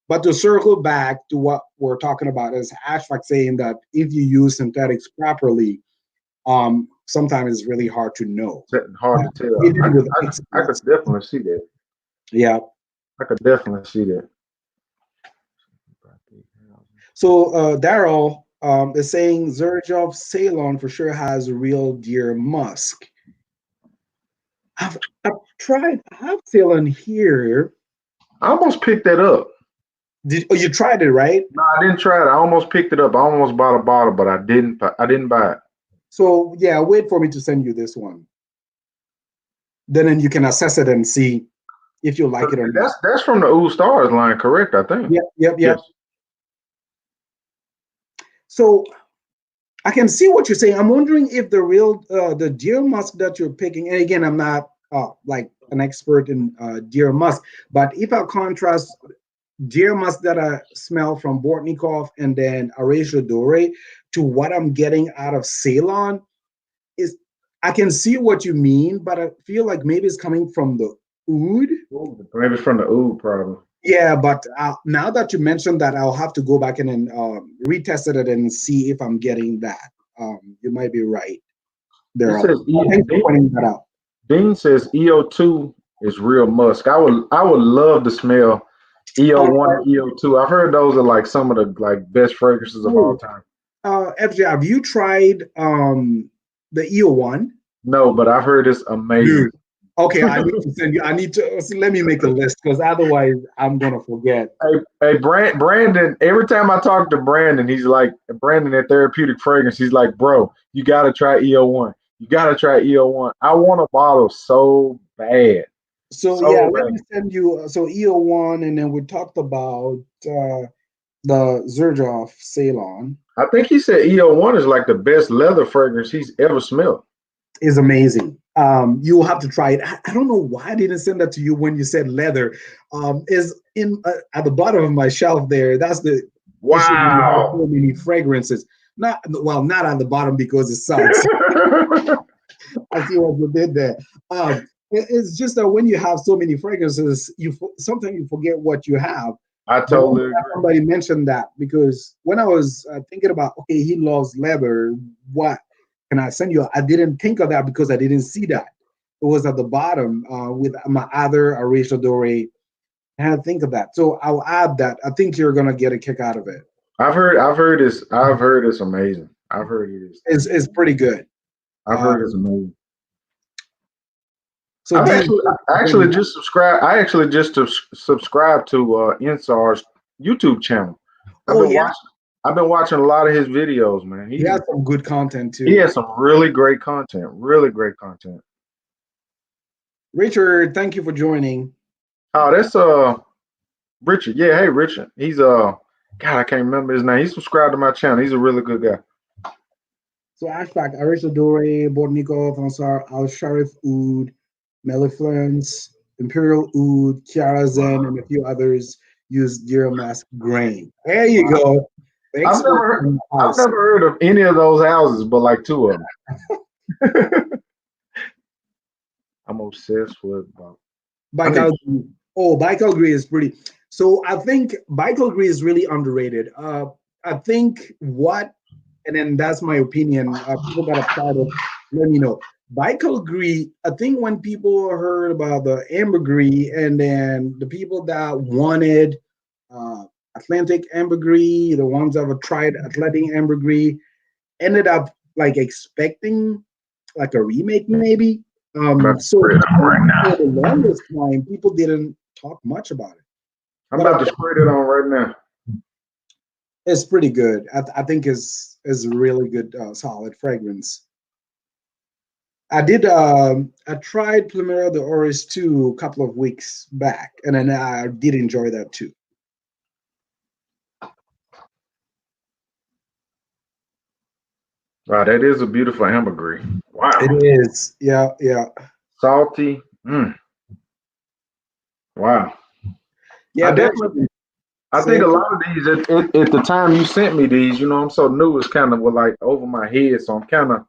But to circle back to what we're talking about is Ashfaq saying that if you use synthetics properly, sometimes it's really hard to know. It's hard to tell. Even with I could experts. definitely see that. Yeah. I could definitely see that. So Daryl is saying Zerjov Ceylon for sure has real deer musk. I've tried, I have Ceylon here. I almost picked that up. You tried it, right? No, I didn't try it. I almost picked it up. I almost bought a bottle, but I didn't. I didn't buy it. So yeah, wait for me to send you this one. Then you can assess it and see if you like it or not. That's from the Oud Stars line, correct? I think. Yep. Yes. So I can see what you're saying. I'm wondering if the real the deer musk that you're picking, and again, I'm not like an expert in deer musk, but if I contrast deer musk that I smell from Bortnikov and then Arasia Dore to what I'm getting out of Ceylon, is I can see what you mean, but I feel like maybe it's coming from the oud. Maybe it's from the oud, probably. Yeah, but now that you mentioned that, I'll have to go back in and retest it and see if I'm getting that. You might be right there. Thanks for pointing that out. Dean says EO2 is real musk. I would love to smell EO1 and EO2. I've heard those are like some of the like best fragrances of all time. FJ, have you tried the EO1? No, but I've heard it's amazing. Dude. Okay, I need to send you. I need to let me make a list because otherwise I'm gonna forget. Hey, Brandon. Every time I talk to Brandon, he's like Brandon at Therapeutic Fragrance. He's like, bro, you gotta try EO1. You gotta try EO1. I want a bottle so bad. So yeah, let me send you. So EO1, and then we talked about the Xerjoff Ceylon. I think he said EO1 is like the best leather fragrance he's ever smelled. Is amazing. You will have to try it. I don't know why I didn't send that to you when you said leather. Is in at the bottom of my shelf there. That's the wow. So many fragrances. Not at the bottom because it sucks. I see what you did there. It's just that when you have so many fragrances, sometimes you forget what you have. I totally agree. Somebody mentioned that because when I was thinking about, okay, he loves leather. What can I send you? I didn't think of that because I didn't see that. It was at the bottom with my other Arasia Dore. I had to think of that. So I'll add that. I think you're gonna get a kick out of it. I've heard it's amazing. I've heard it is. It's pretty good. I've heard it's amazing. So I actually just subscribed to Insar's YouTube channel. I've been watching a lot of his videos, man. He has some good content too. He has some really great content. Really great content. Richard, thank you for joining. Oh, that's Richard. Yeah, hey Richard. He's God, I can't remember his name. He's subscribed to my channel. He's a really good guy. So hashtag Arasia Dore, Bortnikov, Ansar, Al Sharif Oud, Melifluence, Imperial Oud, Chiara Zen, and a few others use Deer Musk grain. There you go. I've never heard of any of those houses, but like two of them. I'm obsessed with Baikal. Baikal Gris is pretty. So I think Baikal Gris is really underrated. I think and then that's my opinion. People gotta try to let me know. Baikal Gris, I think when people heard about the ambergris and then the people that wanted Atlantic ambergris, the ones that have tried Atlantic ambergris, ended up like expecting like a remake maybe. So for the longest time, people didn't talk much about it. I'm about to spread it on right now. It's pretty good. I think is really good, solid fragrance. I tried Plumera de Oris 2 a couple of weeks back, and then I did enjoy that too. Wow, that is a beautiful ambergris. Wow. It is. Yeah. Salty. Wow. Yeah, I think a lot of these at the time you sent me these, I'm so new, it's kind of like over my head. So I'm kind of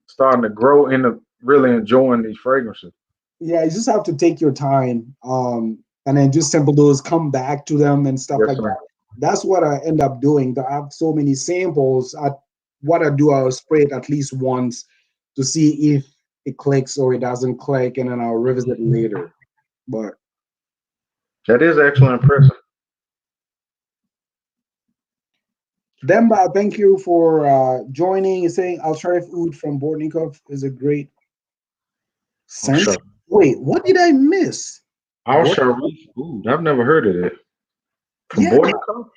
starting to grow into really enjoying these fragrances. Yeah, you just have to take your time. And then just sample those, come back to them and stuff like that. That's what I end up doing. I have so many samples. What I do, I'll spray it at least once to see if it clicks or it doesn't click, and then I'll revisit it later. But that is actually impressive. Demba, thank you for joining. You're saying Al Sharif Oud from Bortnikov is a great scent. Wait, what did I miss? Al Sharif. Ooh, I've never heard of it. From Yeah, Bordnikov?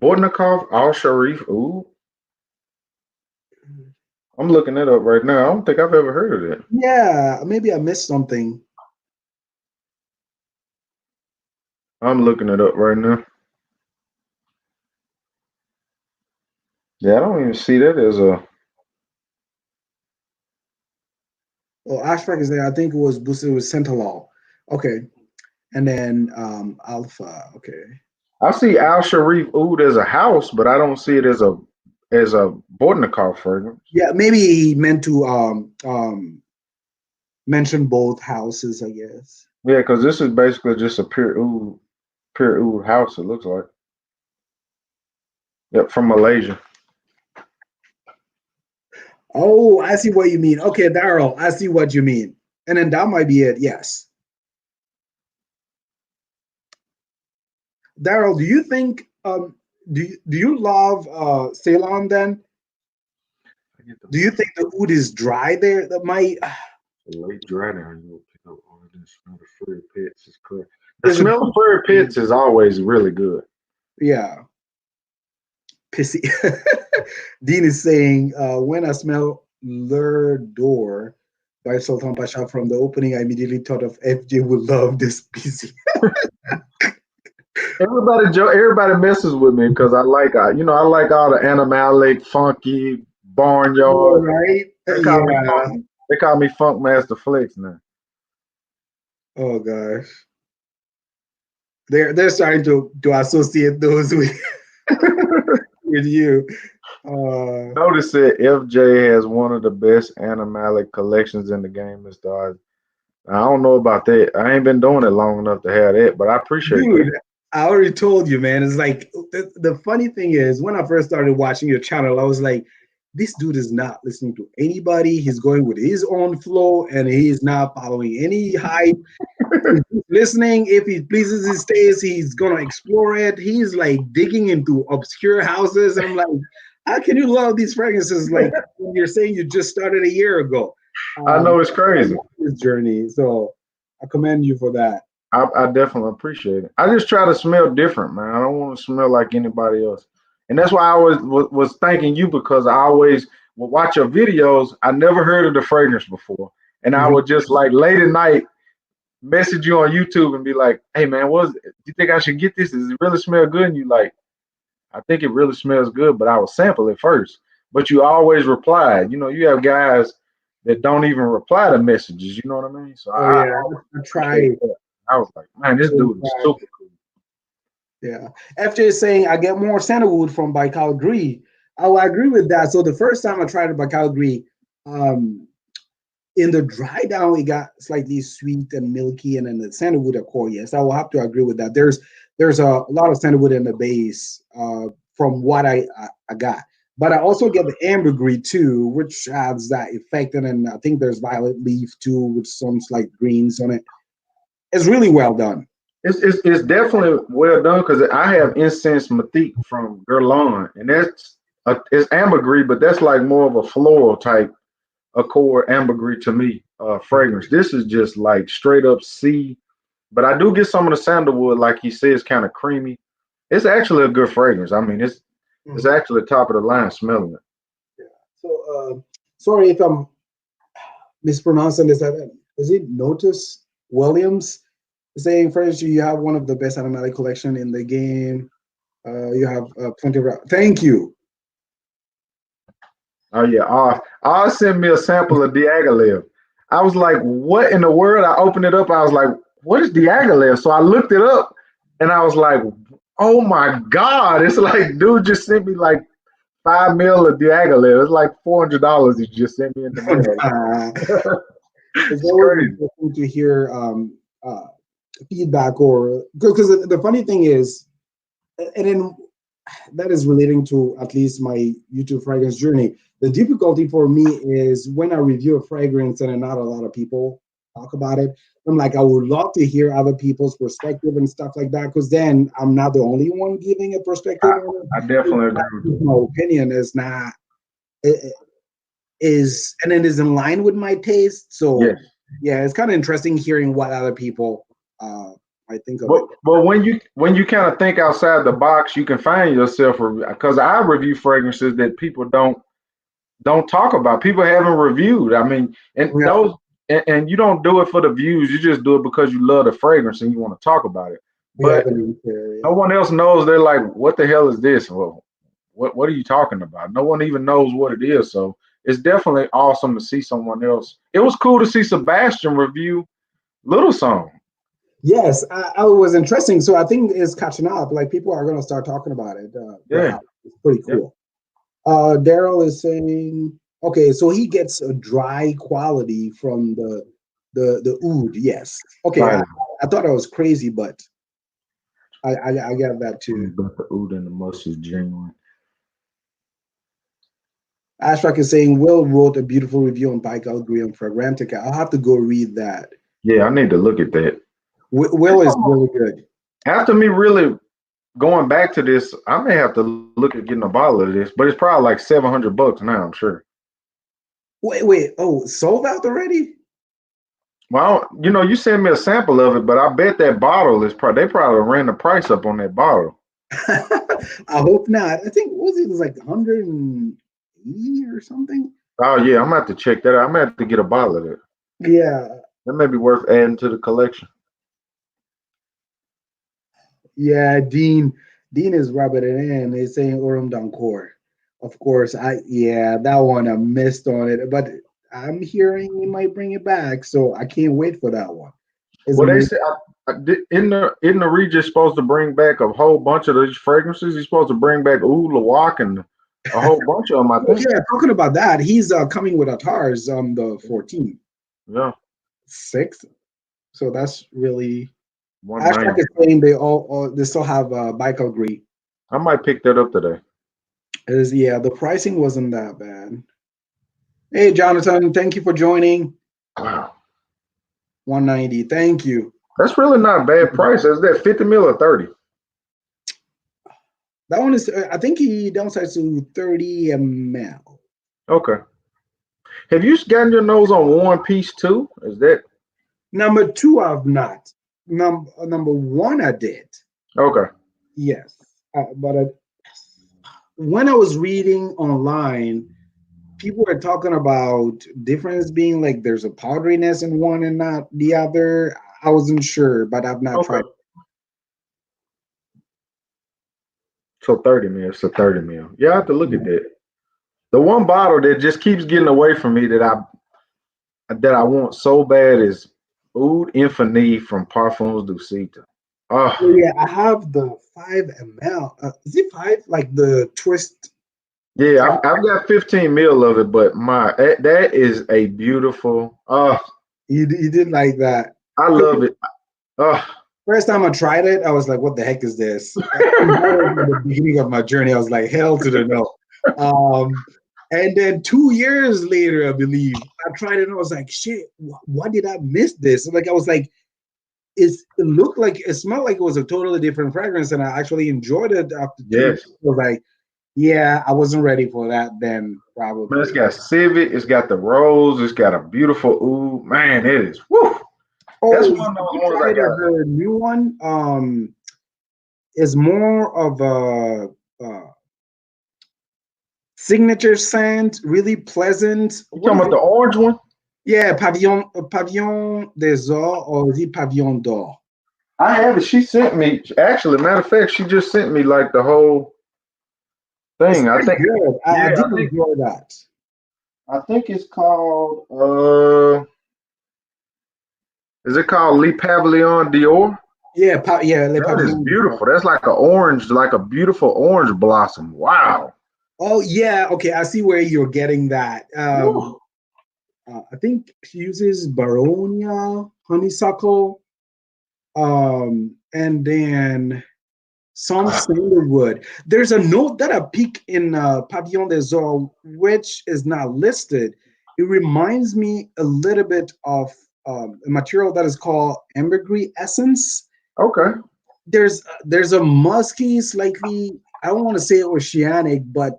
Bordnikov, Al Sharif. Ooh, I'm looking it up right now. I don't think I've ever heard of it. yeah. Maybe I missed something. I'm looking it up right now. Yeah, I don't even see that as a. Oh, Ashfaq is there. I think it was boosted with Centalol. Okay, and then Alpha. Okay. I see Al Sharif Oud as a house, but I don't see it as a Bordnikov fragrance. Yeah, maybe he meant to mention both houses, I guess. Yeah, because this is basically just a pure oud house. It looks like. Yep, from Malaysia. Oh, I see what you mean. Okay, Daryl, I see what you mean. And then that might be it. Yes. Daryl, do you think do you love Ceylon then? Do you think the oud is dry there? That might Late dry down, you'll pick up all of this smell of furry pits. It's clear. The is it smell of furry pits is always really good. yeah. Pissy. Dean is saying, when I smell Lure Door by Sultan Pasha from the opening, I immediately thought of FJ would love this PC. Everybody messes with me because I like I like all the animalic, funky, All barnyard. right. They call me Yeah. funk. They call me Funk Master Flex now. Oh gosh. They're starting to associate those with with you. Notice that FJ has one of the best animalic collections in the game, Mr. Oz. I don't know about that. I ain't been doing it long enough to have that, but I appreciate Dude, that. I already told you, man. It's like the funny thing is when I first started watching your channel, I was like, this dude is not listening to anybody. He's going with his own flow and he's not following any hype. He's listening. If he pleases his taste, he's gonna explore it. He's like digging into obscure houses. And I'm like, how can you love these fragrances? Like when you're saying you just started a year ago. I know it's crazy. This journey. So I commend you for that. I definitely appreciate it. I just try to smell different, man. I don't want to smell like anybody else. And that's why I always was thanking you because I always would watch your videos. I never heard of the fragrance before. And I would just like late at night message you on YouTube and be like, hey man, do you think I should get this? Does it really smell good? And you like, I think it really smells good, but I would sample it first. But you always replied. You have guys that don't even reply to messages, you know what I mean? So Oh I yeah, always I appreciate tried. that. I was like, man, this dude is super cool. Yeah. FJ is saying I get more sandalwood from Baikal Gree. Oh, I agree with that. So the first time I tried Baikal Gree, in the dry down, it got slightly sweet and milky, and then the sandalwood accord. Yes, I will have to agree with that. There's a lot of sandalwood in the base from what I got. But I also get the ambergris too, which adds that effect. And then I think there's violet leaf too, with some slight greens on it. It's really well done. It's definitely well done because I have incense Matique from Guerlain, and it's ambergris, but that's like more of a floral type accord ambergris to me fragrance. This is just like straight up sea, but I do get some of the sandalwood, like he says, kind of creamy. It's actually a good fragrance. I mean, it's actually top of the line smelling it. Yeah. So sorry if I'm mispronouncing this. Is it Notice Williams saying, first, you have one of the best animatic collection in the game. You have plenty of. Thank you. Oh yeah, send me a sample of Diaghilev. I was like, what in the world? I opened it up. I was like, what is Diaghilev? So I looked it up, and I was like, oh my god! It's like, dude just sent me like 5 mil of Diaghilev. It's like $400 he just sent me in the mail. It's It's always crazy. interesting to hear feedback, or because the funny thing is, and then that is relating to at least my YouTube fragrance journey. The difficulty for me is when I review a fragrance and not a lot of people talk about it. I'm like, I would love to hear other people's perspective and stuff like that, because then I'm not the only one giving a perspective on I it. definitely agree with you. My opinion is not is and it is in line with my taste. So Yes. yeah, it's kind of interesting hearing what other people I think of But, it. but when you kind of think outside the box, you can find yourself, because I review fragrances that people don't talk about. People haven't reviewed. I mean, and Yeah, those and you don't do it for the views. You just do it because you love the fragrance and you want to talk about it. yeah, But the need there, no yeah. one else knows. They're like, what the hell is this? Well, what are you talking about? No one even knows what it is. So it's definitely awesome to see someone else. It was cool to see Sebastian review Little Song. Yes, I was interesting. So I think it's catching up. Like people are going to start talking about it. Yeah, It's pretty yeah. cool. Daryl is saying, okay, so he gets a dry quality from the oud. Yes. Okay, Right. I thought I was crazy, but I get that too. But the oud and the musk is genuine. Ashrak is saying Will wrote a beautiful review on Bike Gris and Fragrantica. I'll have to go read that. Yeah, I need to look at that. Will is really good. After me really going back to this, I may have to look at getting a bottle of this, but it's probably like $700 now, I'm sure. Wait. Oh, sold out already? Well, you send me a sample of it, but I bet that bottle is probably they probably ran the price up on that bottle. I hope not. I think what was it was like 180 or something. Oh yeah, I'm gonna have to check that out. I'm gonna have to get a bottle of it. Yeah, That may be worth adding to the collection. yeah. Dean is rubbing it in. He's saying Urum Dankor. Of course, that one I missed on it, but I'm hearing he might bring it back, so I can't wait for that one. It's Well, they amazing. said in the region supposed to bring back a whole bunch of these fragrances. He's supposed to bring back Oud Lawak and a whole bunch of them, I Oh, think. yeah, talking about that, he's coming with Atars on the 14th, Yeah, 6th. So that's really. Ashtok 190. is saying they still have Bike Gris. I might pick that up today. The pricing wasn't that bad. Hey, Jonathan, thank you for joining. Wow, 190. Thank you. that's really not a bad price. Is that 50 mil or 30? That one is, I think he downsized to 30 ml. Okay. Have you gotten your nose on War and Peace too? Is that Number 2, I've not. Number 1, I did. okay? Yes. But when I was reading online, people were talking about difference being like there's a powderiness in one and not the other. I wasn't sure, but I've not tried. So 30 mil. So 30 mil. Yeah, I have to look at that. The one bottle that just keeps getting away from me that I want so bad is Oud Infini from Parfums du Cita. Oh, Oh, yeah, I have the 5 ml. Is it 5? Like the twist? yeah, I've got 15 mil of it, but that is a beautiful. Oh, You did like that. I love it. Oh, First time I tried it, I was like, what the heck is this? And that was at the beginning of my journey. I was like, hell to the no. And then 2 years later, I believe, I tried it and I was like, shit, why did I miss this? Like, I was like, it smelled like it was a totally different fragrance, and I actually enjoyed it after 2 years. yes. I was like, yeah, I wasn't ready for that then, probably. Man, it's got civet, it's got the rose, it's got a beautiful oud. Man, it is. Woo. That's Oh, one of those you ones I tried got. her new one. Is more of a signature scent, really pleasant. You talking about the orange one? Yeah, Pavillon des Ors, or is it Pavillon d'Or? I have it. She sent me. Actually, matter of fact, she just sent me like the whole thing. I think. Good. I Yeah, did enjoy that. I think it's called. Is it called Le Pavillon Dior? Yeah, Le That is Pavillon d'Or. beautiful. That's like an orange, like a beautiful orange blossom. Wow. Oh yeah, okay. I see where you're getting that. Woo. I think she uses Baronia, honeysuckle, and then some sandalwood. There's a note that I pick in Pavillon des Ors, which is not listed. It reminds me a little bit of a material that is called ambergris essence. Okay. There's a musky, slightly, I don't want to say oceanic, but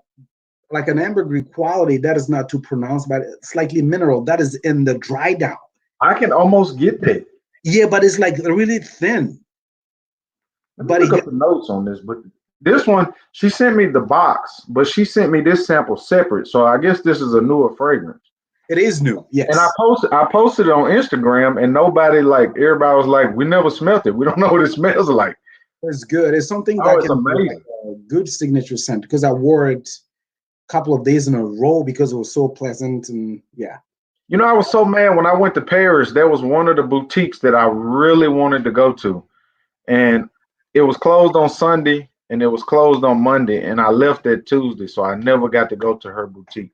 like an ambergris quality that is not too pronounced, but slightly mineral that is in the dry down. I can almost get that. Yeah, but it's like really thin. Let me But look up the notes on this. But this one, she sent me the box, but she sent me this sample separate. So I guess this is a newer fragrance. it is new. And Yes, I posted it on Instagram, and nobody like everybody was like, "We never smelt it. We don't know what it smells like." it's good. It's something Oh, that it's can be like amazing. a good signature scent because I wore it a couple of days in a row because it was so pleasant and yeah. You know, I was so mad when I went to Paris. There was one of the boutiques that I really wanted to go to, and it was closed on Sunday and it was closed on Monday, and I left that Tuesday, so I never got to go to her boutique.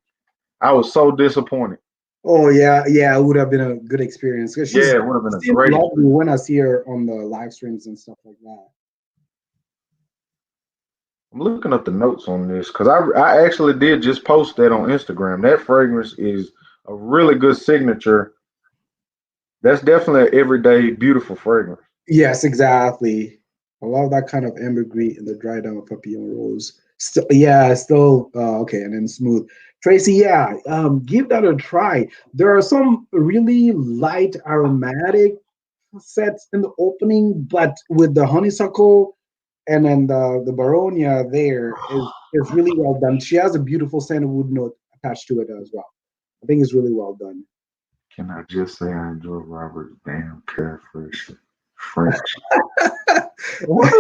I was so disappointed. Oh yeah, yeah, it would have been a good experience because Yeah, it would have she been a seems great lovely experience. when I see her on the live streams and stuff like that. I'm looking up the notes on this because I actually did just post that on Instagram. That fragrance is a really good signature. That's definitely an everyday beautiful fragrance. Yes, exactly. I love that kind of ambergris in the dry down papillon rose. Still, yeah, still okay, and then smooth. Tracy, yeah, give that a try. There are some really light aromatic sets in the opening, but with the honeysuckle and then the baronia there is really well done. She has a beautiful sandalwood note attached to it as well. I think it's really well done. Can I just say I enjoy Robert's damn carefree French? What?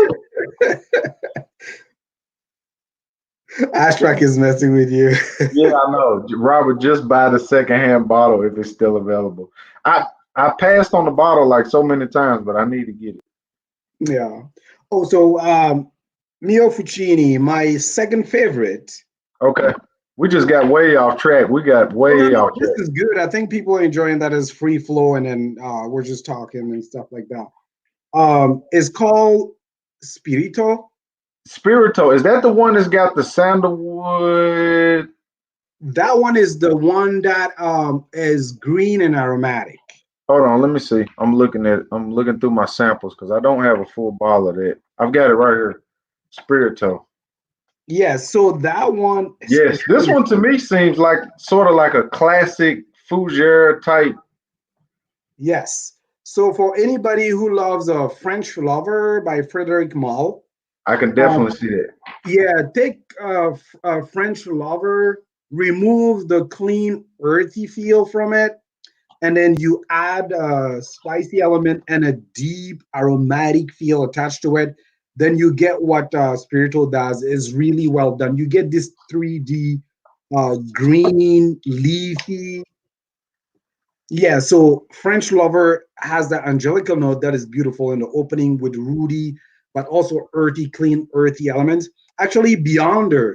Ashrak is messing with you. Yeah, I know. Robert, just buy the secondhand bottle if it's still available. I I passed on the bottle like so many times, but I need to get it. Yeah. Oh, so Meo Fusciuni, my second favorite. Okay. We just got way off track. We got Oh no, way no, off this track. is good. I think people are enjoying that as free flow, and then we're just talking and stuff like that. It's called Spirito. Spirito, is that the one that's got the sandalwood? That one is the one that is green and aromatic. Hold on, let me see. I'm looking through my samples because I don't have a full bottle of that. I've got it right here. Spirito. Yes, so that one Yes, this one to me seems like sort of like a classic fougere type. yes. So for anybody who loves a French Lover by Frederic Malle, I can um, definitely see that. yeah, take a French Lover, remove the clean, earthy feel from it, and then you add a spicy element and a deep aromatic feel attached to it. Then you get what Spiritual does is really well done. You get this 3D green, leafy. Yeah, so French Lover has that angelical note that is beautiful in the opening with Rudy, but also earthy, clean, earthy elements. Actually, Beyonder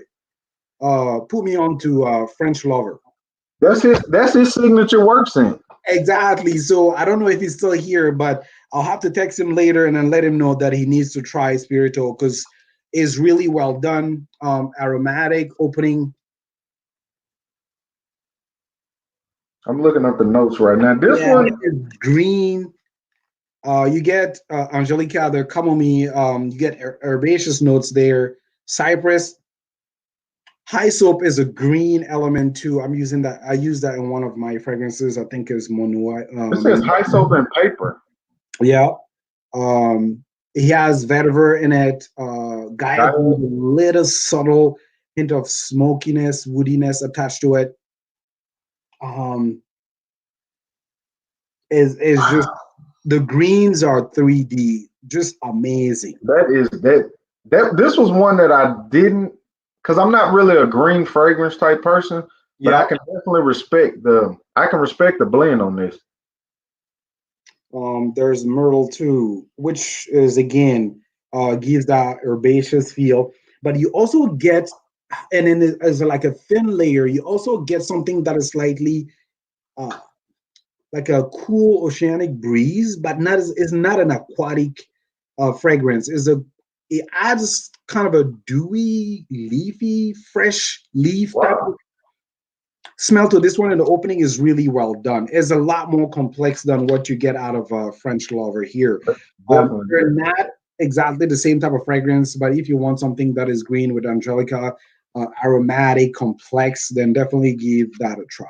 put me on to French Lover. That's his signature work scent. Exactly. So I don't know if he's still here, but I'll have to text him later and then let him know that he needs to try Spirito because it's really well done. Aromatic opening. I'm looking up the notes right now. This Yeah, one, it's green. You get Angelica, the chamomile. You get herbaceous notes there. Cypress. High soap is a green element too. I'm using that. I use that in one of my fragrances. I think is Monoi. it says high soap and paper. Yeah. He has vetiver in it, guaiac with a little subtle hint of smokiness, woodiness attached to it. Um, is just the greens are 3D, just amazing. That is that this was one that I didn't because I'm not really a green fragrance type person, but I Yeah. can definitely respect the blend on this. There's myrtle too, which is again gives that herbaceous feel, but you also get, and then as like a thin layer, you also get something that is slightly uh, like a cool oceanic breeze, but not as is not an aquatic fragrance. It adds kind of a dewy, leafy, fresh leaf type of Wow. smell to this one, and the opening is really well done. It's a lot more complex than what you get out of French Lover here. Definitely They're different. not exactly the same type of fragrance, but if you want something that is green with Angelica, aromatic, complex, then definitely give that a try.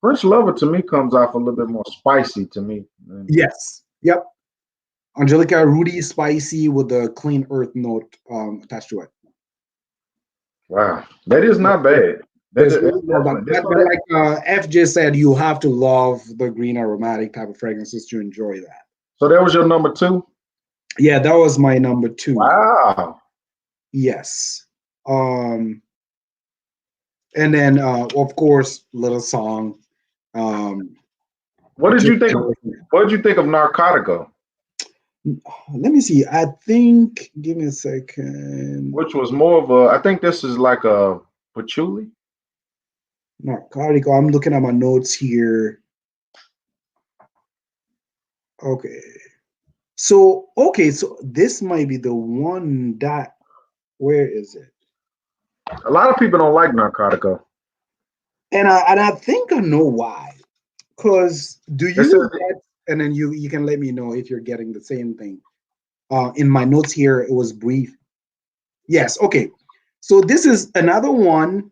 French Lover to me comes off a little bit more spicy to me. Yes. Yep. Angelica, rooty, spicy with a clean earth note attached to it. Wow, that is not bad. There's That's really not definitely. bad. But like FJ said, you have to love the green aromatic type of fragrances to enjoy that. So that was your number 2? Yeah, that was my number 2. Wow. Yes. And then of course, Little Song. What did you think of Narcotico? Let me see. I think, give me a second. Which was more of a, I think this is like a patchouli. Narcotico. I'm looking at my notes here. Okay. So this might be the one that, where is it? A lot of people don't like Narcotico. And I think I know why. Because do you get, and then you can let me know if you're getting the same thing. In my notes here, it was brief. Yes, okay. So this is another one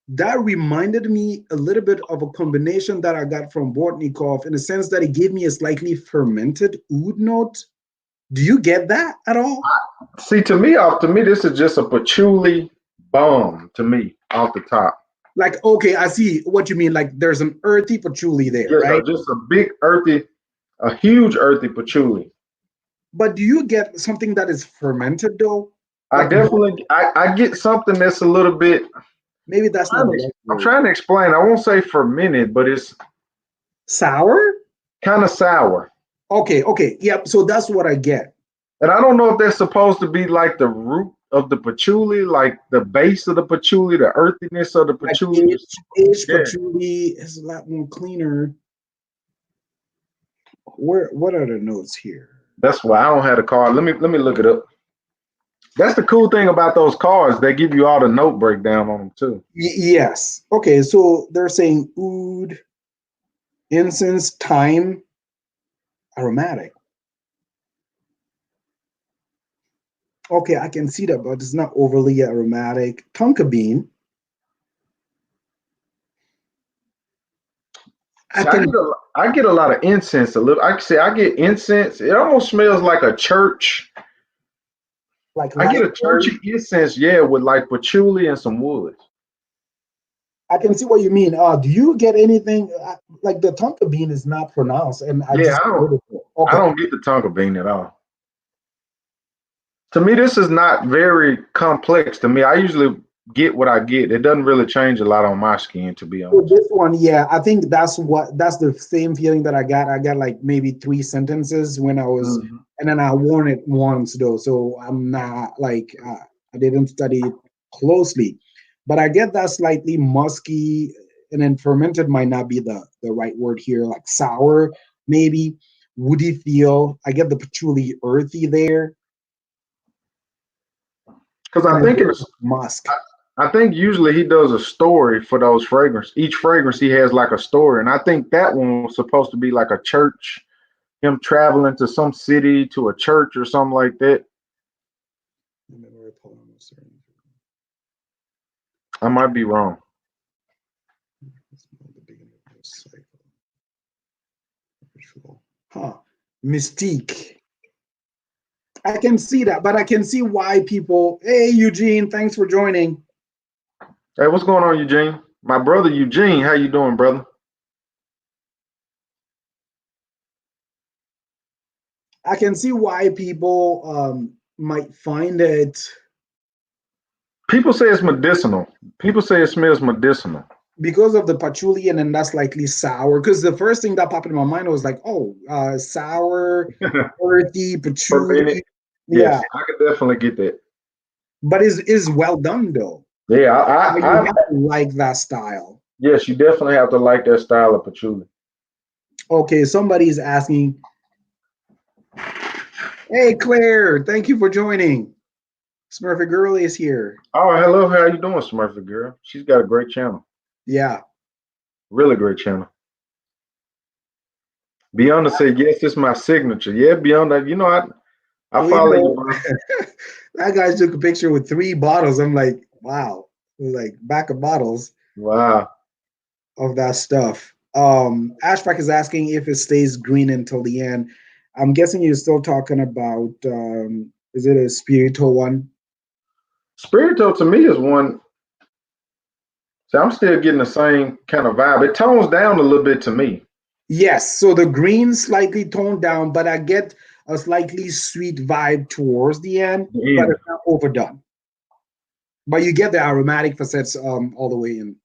that reminded me a little bit of a combination that I got from Bortnikov in the sense that it gave me a slightly fermented oud note. Do you get that at all? See, to me, this is just a patchouli bomb to me off the top. Like, okay, I see what you mean. Like, there's an earthy patchouli there, Just right? Just a big earthy, a huge earthy patchouli. But do you get something that is fermented though? Like, I get something that's a little bit. Maybe that's not. I'm trying to explain. I won't say fermented, but it's sour. Kind of sour. Okay, yep. So that's what I get. And I don't know if that's supposed to be like the root of the patchouli, like the base of the patchouli, the earthiness of the patchouli. Like aged patchouli is a lot more cleaner. What are the notes here? That's why I don't have the card. Let me look it up. That's the cool thing about those cards. They give you all the note breakdown on them too. Yes. Okay, so they're saying oud, incense, thyme, aromatic. Okay, I can see that, but it's not overly aromatic. Tonka bean. I get a lot of incense. I get incense. It almost smells like a church. Like I get a churchy incense, yeah, with like patchouli and some wood. I can see what you mean. Do you get anything like the tonka bean is not pronounced, and I don't get the tonka bean at all. To me, this is not very complex. To me, I usually get what I get. It doesn't really change a lot on my skin, to be honest. So this one, yeah, I think that's the same feeling that I got. I got like maybe 3 sentences when I was, and then I worn it once though, so I'm not like I didn't study it closely, but I get that slightly musky, and then fermented might not be the right word here, like sour maybe, woody feel. I get the patchouli earthy there. Because I think it's musk. I think usually he does a story for those fragrances. Each fragrance he has like a story, and I think that one was supposed to be like a church, him traveling to some city to a church or something like that. I might be wrong. Huh. Mystique. I can see that, but I can see why people. Hey, Eugene, thanks for joining. Hey, what's going on, Eugene? My brother Eugene, how you doing, brother? I can see why people might find it. People say it's medicinal. People say it smells medicinal. Because of the patchouli, and then that's likely sour. Because the first thing that popped in my mind was like, oh, sour, earthy, patchouli. Yes, I could definitely get that. But is well done though. Yeah, I like that style. Yes, you definitely have to like that style of patchouli. Okay, somebody's asking. Hey, Claire, thank you for joining. Smurfy Girl is here. Oh, hello. How you doing, Smurfy Girl? She's got a great channel. Yeah. Really great channel. Beyonce said, yes, it's my signature. Yeah, beyond that, you know, I follow you, bro. That guy took a picture with 3 bottles. I'm like, wow. Like back of bottles. Wow. Of that stuff. Ashback is asking if it stays green until the end. I'm guessing you're still talking about, is it a Spirito one? Spiritual to me is one. So I'm still getting the same kind of vibe. It tones down a little bit to me. Yes, so the green slightly toned down, but I get a slightly sweet vibe towards the end, but And it's not overdone. But you get the aromatic facets all the way in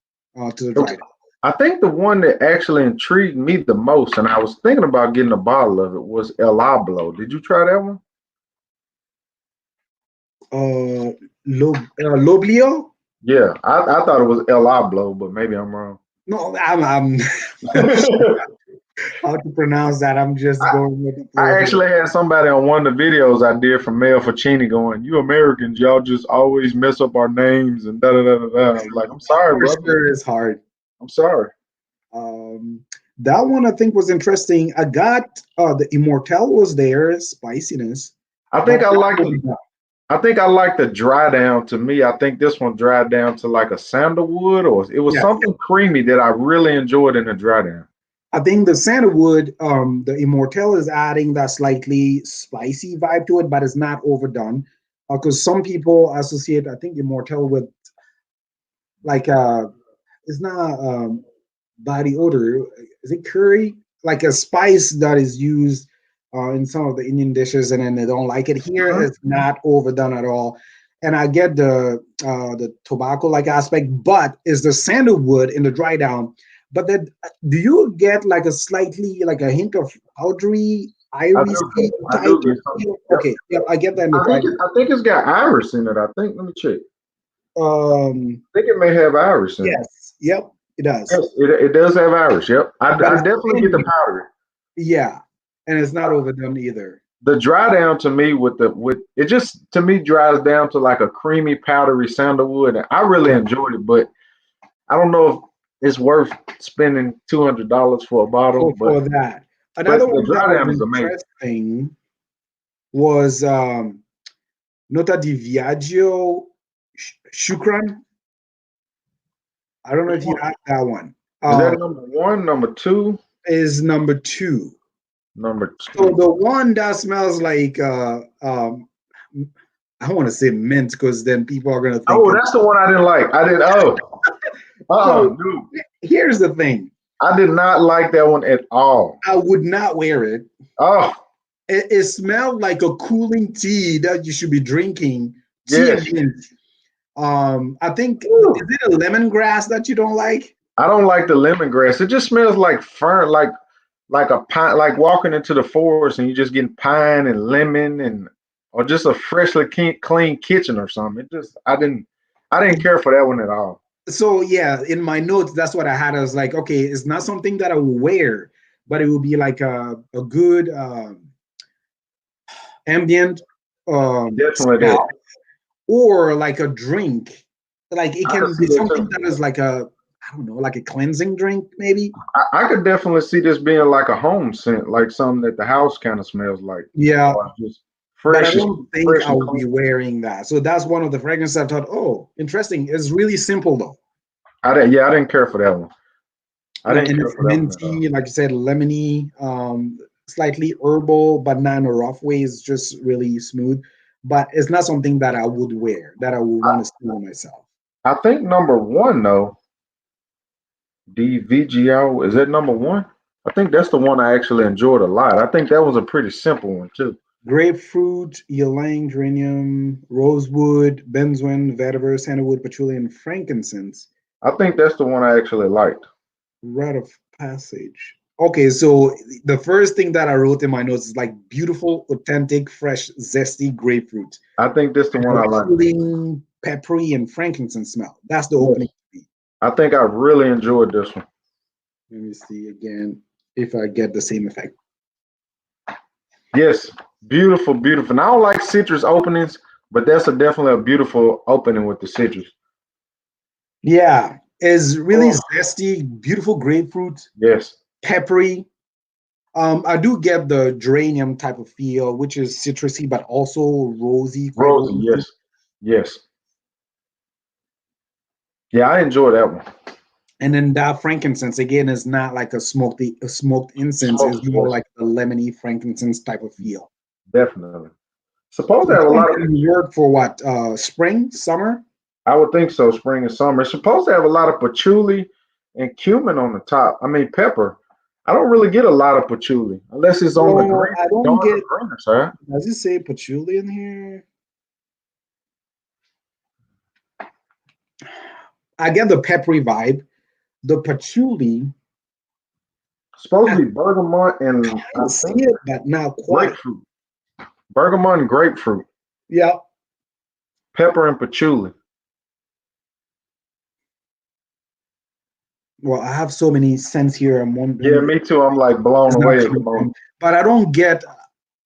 to the dry. I think the one that actually intrigued me the most, and I was thinking about getting a bottle of it, was El Ablo. Did you try that one? Loblio? Yeah, I thought it was El Ablo, but maybe I'm wrong. No, I'm not sure how to pronounce that. I'm just I, going with the I flow here. actually had somebody on one of the videos I did from Meo Fusciuni going, "You Americans, y'all just always mess up our names and da da da da da." I was like, "I'm sorry, For brother. sure is hard. I'm sorry." Um, that one I think was interesting. I got the Immortel was there, spiciness, I but think I not like the overdone. I think I like the dry down. To me, I think this one dried down to like a sandalwood, or it was Yeah, something creamy that I really enjoyed in the dry down. I think the sandalwood, the Immortel is adding that slightly spicy vibe to it, but it's not overdone. Because some people associate, I think, Immortel with like it's not body odor. Is it curry? Like a spice that is used in some of the Indian dishes, and then they don't like it. Here, Mhm. it's not overdone at all. And I get the tobacco like aspect, but is the sandalwood in the dry down. But then, do you get like a slightly like a hint of powdery I irisy do. I type do of get something. feel? Yep. Okay, yeah, I get that in the dry down. I think it's got iris in it. I think. Let me check. Um, I think it may have iris in it. yes, yep, it does. Yes, it does have iris. Yep. But I it's definitely get the thin, powder. yeah, and it's not overdone either. The dry down to me with it just to me dries down to like a creamy powdery sandalwood, and I really Yeah. enjoyed it. But I don't know if it's worth spending $200 for a bottle. For that. But Another the one that dry was down is amazing. interesting was Nota di Viaggio Shukran. I don't know Which if you one had that one. is that? Number one, number two, Is number two. number So two. the one that smells like I want to say mint because then people are gonna think Oh, it. that's the one I didn't like. I didn't. So Dude, here's the thing. I did not like that one at all. I would not wear it. Oh, It smelled like a cooling tea that you should be drinking. Tea and yes. mint. I think Woo. is it a lemongrass that you don't like? I don't like the lemongrass. It just smells like fern, like a pine, like walking into the forest and you just getting pine and lemon and or just a freshly clean kitchen or something. It just I didn't care for that one at all. So yeah, in my notes, that's what I had. I was like, okay, it's not something that I will wear, but it will be like a good ambient Definitely that. smell or like a drink. Like it I could can see be that something too. that is like a I don't know, like a cleansing drink maybe. I could definitely see this being like a home scent, like something that the house kind of smells like, Yeah, or just but I fresh, don't think fresh I and will be clean. wearing that. So that's one of the fragrances I thought, oh, interesting. It's really simple though. Yeah, I didn't care for that one. I didn't And care it's for that one at all. minty, like you said, lemony, slightly herbal, but not in a rough way. It's just really smooth. But it's not something that I would wear, that I would want to smell myself. I think number one though, DVGO, is that number one? I think that's the one I actually enjoyed a lot. I think that was a pretty simple one too. Grapefruit, ylang, geranium, rosewood, benzoin, vetiver, sandalwood, patchouli, and frankincense. I think that's the one I actually liked. Rite of passage. Okay, so the first thing that I wrote in my notes is like beautiful, authentic, fresh, zesty grapefruit. I think that's the one I liked. Cooling, peppery, and frankincense smell. That's the Yes. opening to me. I think I really enjoyed this one. Let me see again if I get the same effect. Yes, beautiful, beautiful. And I don't like citrus openings, but that's definitely a beautiful opening with the citrus. Yeah, it's really Oh, zesty, beautiful grapefruit, yes, peppery. I do get the geranium type of feel, which is citrusy, but also rosy, quite Rosie, rosy. yes, yes. Yeah, I enjoy that one. And then that frankincense again is not like a smoked incense. It's more like a lemony frankincense type of feel. Definitely. Supposed to have a lot of work for what? Spring, summer? I would think so. Spring and summer. It's supposed to have a lot of patchouli and cumin on the top. I mean pepper. I don't really get a lot of patchouli unless it's on the green. I don't get. Greener side. Does it say patchouli in here? I get the peppery vibe. The patchouli. Supposed to be bergamot and I see it, but not quite. Grapefruit. Bergamot and grapefruit. Yeah. Pepper and patchouli. Well, I have so many scents here. I'm wondering. Yeah, me too. I'm like blown away at the moment. But I don't get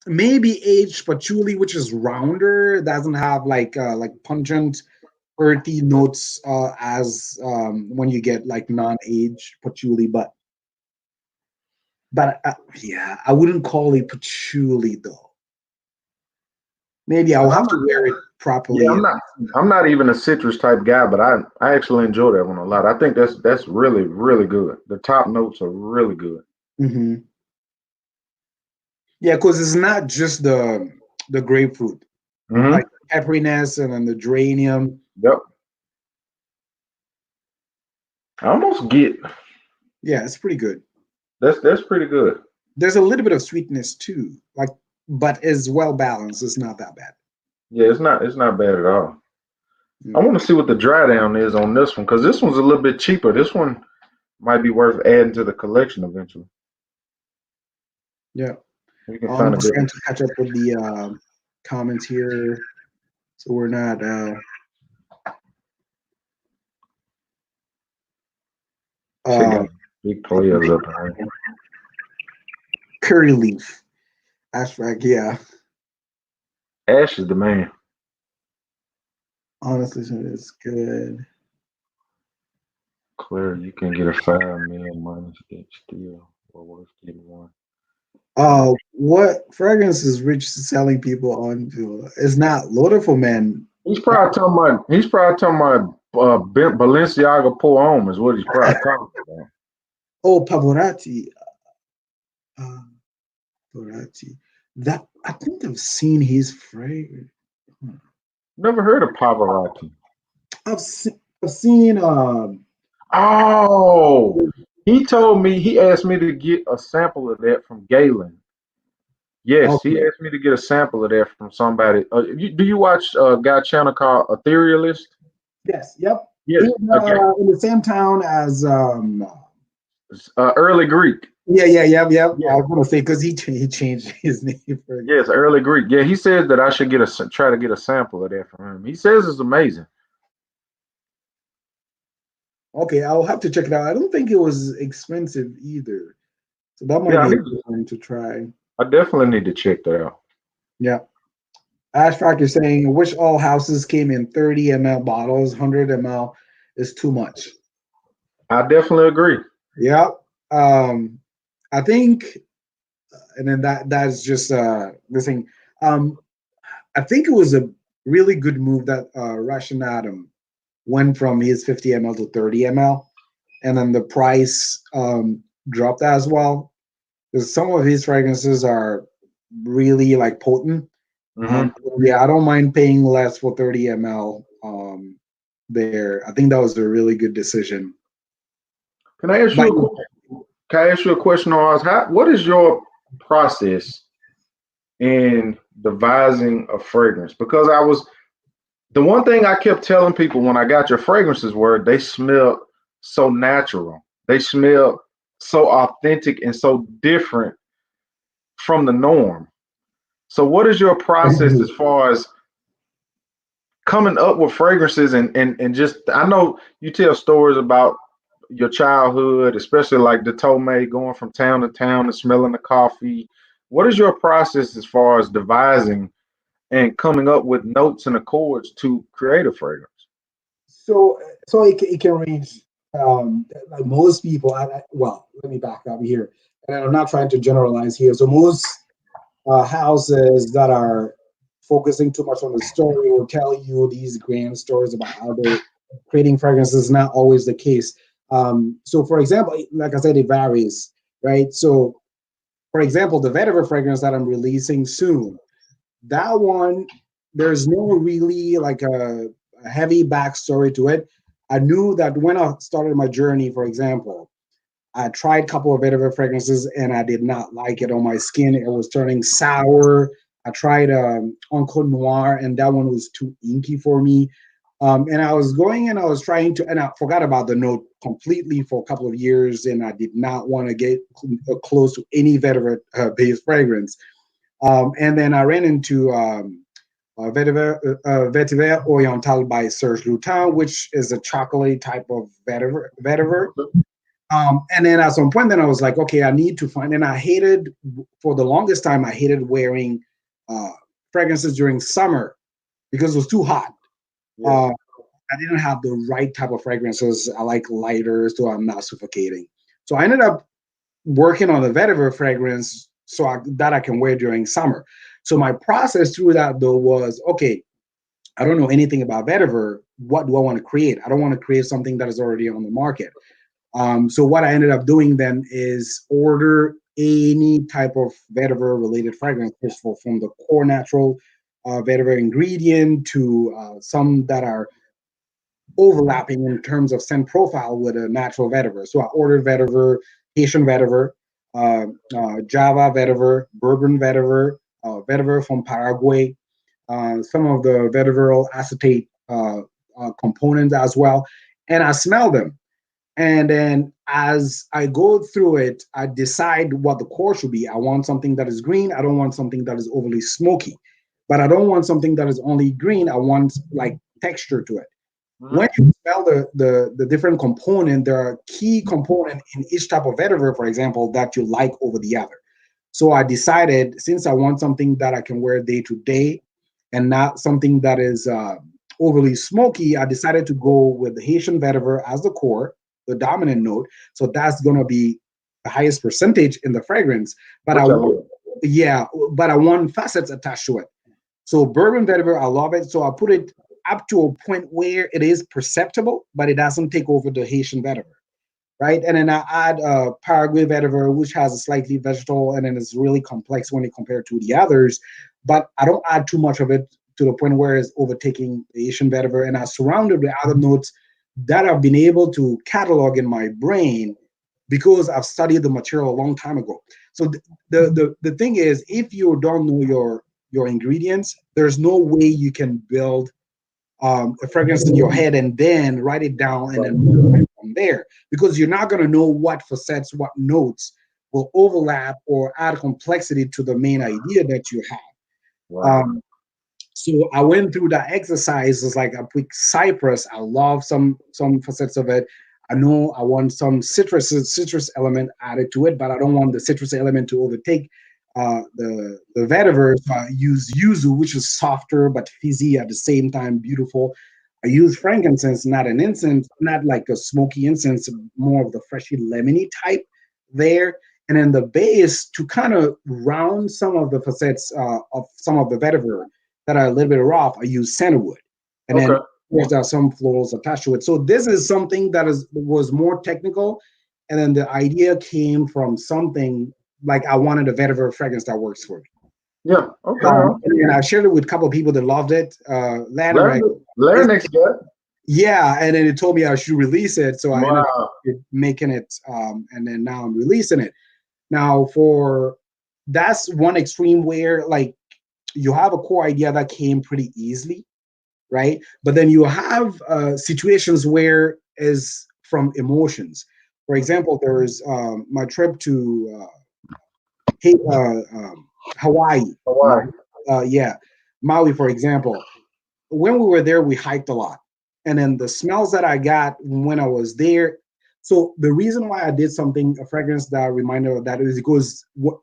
maybe aged patchouli, which is rounder, doesn't have like pungent, earthy notes as when you get like non-aged patchouli. But yeah, I wouldn't call it patchouli though. Maybe I'll have to wear it properly. Yeah, I'm not even a citrus type guy, but I actually enjoy that one a lot. I think that's really, really good. The top notes are really good. Mm-hmm. Yeah, because it's not just the grapefruit, like pepperiness and then the geranium. Yep. I almost get. Yeah, it's pretty good. That's pretty good. There's a little bit of sweetness too, but is well balanced. It's not that bad. Yeah, it's not bad at all. I want to see what the dry down is on this one because this one's a little bit cheaper. This one might be worth adding to the collection eventually. Yeah. You can I'm trying to catch up with the comments here, so we're not. Big players up there. Curry leaf, ashtrack, yeah. Ash is the man. Honestly, it's good. Claire, you can get a 5 mil minus each steel or worth getting one. What fragrance is Rich selling people on to? It's not Loaderful Man. He's probably talking about Balenciaga Pour Homme is what he's probably talking about. Oh, Pavarotti. Pavarotti. That I think I've seen his fragrance. Never heard of Pavarotti. I've seen. Oh, he asked me to get a sample of that from Galen. Yes, okay. He asked me to get a sample of that from somebody. Do you watch a guy channel called Etherealist? Yes. Yep. Yes. In the same town as Early Greek. Yeah. I was gonna say because he changed his name. Yes, Early Greek. Yeah, he says that I should try to get a sample of that from him. He says it's amazing. Okay, I'll have to check it out. I don't think it was expensive either, so that might be a good one to try. I definitely need to check that out. Yeah. Ash Factor saying, wish all houses came in 30 ml bottles. 100 ml is too much. I definitely agree. Yeah. I think, and then that's just the thing. I think it was a really good move that Russian Adam went from his 50 ml to 30 ml, and then the price dropped as well. Because some of his fragrances are really like potent. Yeah, I don't mind paying less for 30 ml there. I think that was a really good decision. Can I ask you a question, Oz? What is your process in devising a fragrance? Because the one thing I kept telling people when I got your fragrances were they smelled so natural. They smelled so authentic and so different from the norm. So what is your process as far as coming up with fragrances and just, I know you tell stories about your childhood, especially like the Tomei going from town to town and smelling the coffee. What is your process as far as devising and coming up with notes and accords to create a fragrance? So it can range. Like most people, well, let me back up here, and I'm not trying to generalize here. So most houses that are focusing too much on the story will tell you these grand stories about how they're creating fragrances. Not always the case. So for example, like I said, it varies, right? So for example, the vetiver fragrance that I'm releasing soon, that one, there's no really like a heavy backstory to it. I knew that when I started my journey, for example, I tried a couple of vetiver fragrances and I did not like it on my skin. It was turning sour. I tried Encore Noir and that one was too inky for me. And I was going and I was trying to, and I forgot about the note completely for a couple of years, and I did not want to get close to any vetiver based fragrance. And then I ran into Vetiver Oriental by Serge Lutin, which is a chocolate type of vetiver. And then at some point, then I was like, okay, I need to find. And I hated, for the longest time, I hated wearing uh, fragrances during summer because it was too hot. Yeah. I didn't have the right type of fragrances. I like lighter, so I'm not suffocating. So I ended up working on a vetiver fragrance that I can wear during summer. So my process through that though was, okay, I don't know anything about vetiver. What do I want to create? I don't want to create something that is already on the market. So what I ended up doing then is order any type of vetiver related fragrance, from the core natural vetiver ingredient to some that are overlapping in terms of scent profile with a natural vetiver. So I ordered vetiver, Haitian vetiver, Java vetiver, Bourbon vetiver, vetiver from Paraguay, some of the vetiver acetate components as well, and I smell them. And then as I go through it, I decide what the core should be. I want something that is green. I don't want something that is overly smoky, but I don't want something that is only green. I want like texture to it. When you smell the different component, there are key component in each type of vetiver, for example, that you like over the other. So I decided, since I want something that I can wear day to day and not something that is overly smoky, I decided to go with the Haitian vetiver as the core, the dominant note. So that's going to be the highest percentage in the fragrance. But yeah, but I want facets attached to it. So bourbon vetiver, I love it. So I put it up to a point where it is perceptible, but it doesn't take over the Haitian vetiver, right? And then I add Paraguay vetiver, which has a slightly vegetal, and then it's really complex when you compare to the others. But I don't add too much of it to the point where it's overtaking the Haitian vetiver. And I surround it with other notes that I've been able to catalog in my brain because I've studied the material a long time ago. So the thing is, if you don't know your ingredients, there's no way you can build a fragrance in your head and then write it down and then move from there, because you're not going to know what facets, what notes will overlap or add complexity to the main idea that you have. Wow. So I went through that exercise. It's like a quick cypress. I love some facets of it. I know I want some citrus element added to it, but I don't want the citrus element to overtake the vetiver. So I use yuzu, which is softer but fizzy at the same time, beautiful. I use frankincense, not an incense, not like a smoky incense, more of the freshy lemony type there. And then the base to kind of round some of the facets of some of the vetiver that are a little bit rough, I use sandalwood. And then there are some florals attached to it. So this is something that was more technical. And then the idea came from something like I wanted a vetiver fragrance that works for me. Yeah. And I shared it with a couple of people that loved it. Larynx, yeah, and then it told me I should release it. So I ended up making it, and then now I'm releasing it. Now that's one extreme where like you have a core idea that came pretty easily, right? But then you have situations where is from emotions. For example, there's my trip to Hawaii. Yeah, Maui, for example. When we were there, we hiked a lot. And then the smells that I got when I was there. So the reason why I did a fragrance that reminded of that is because what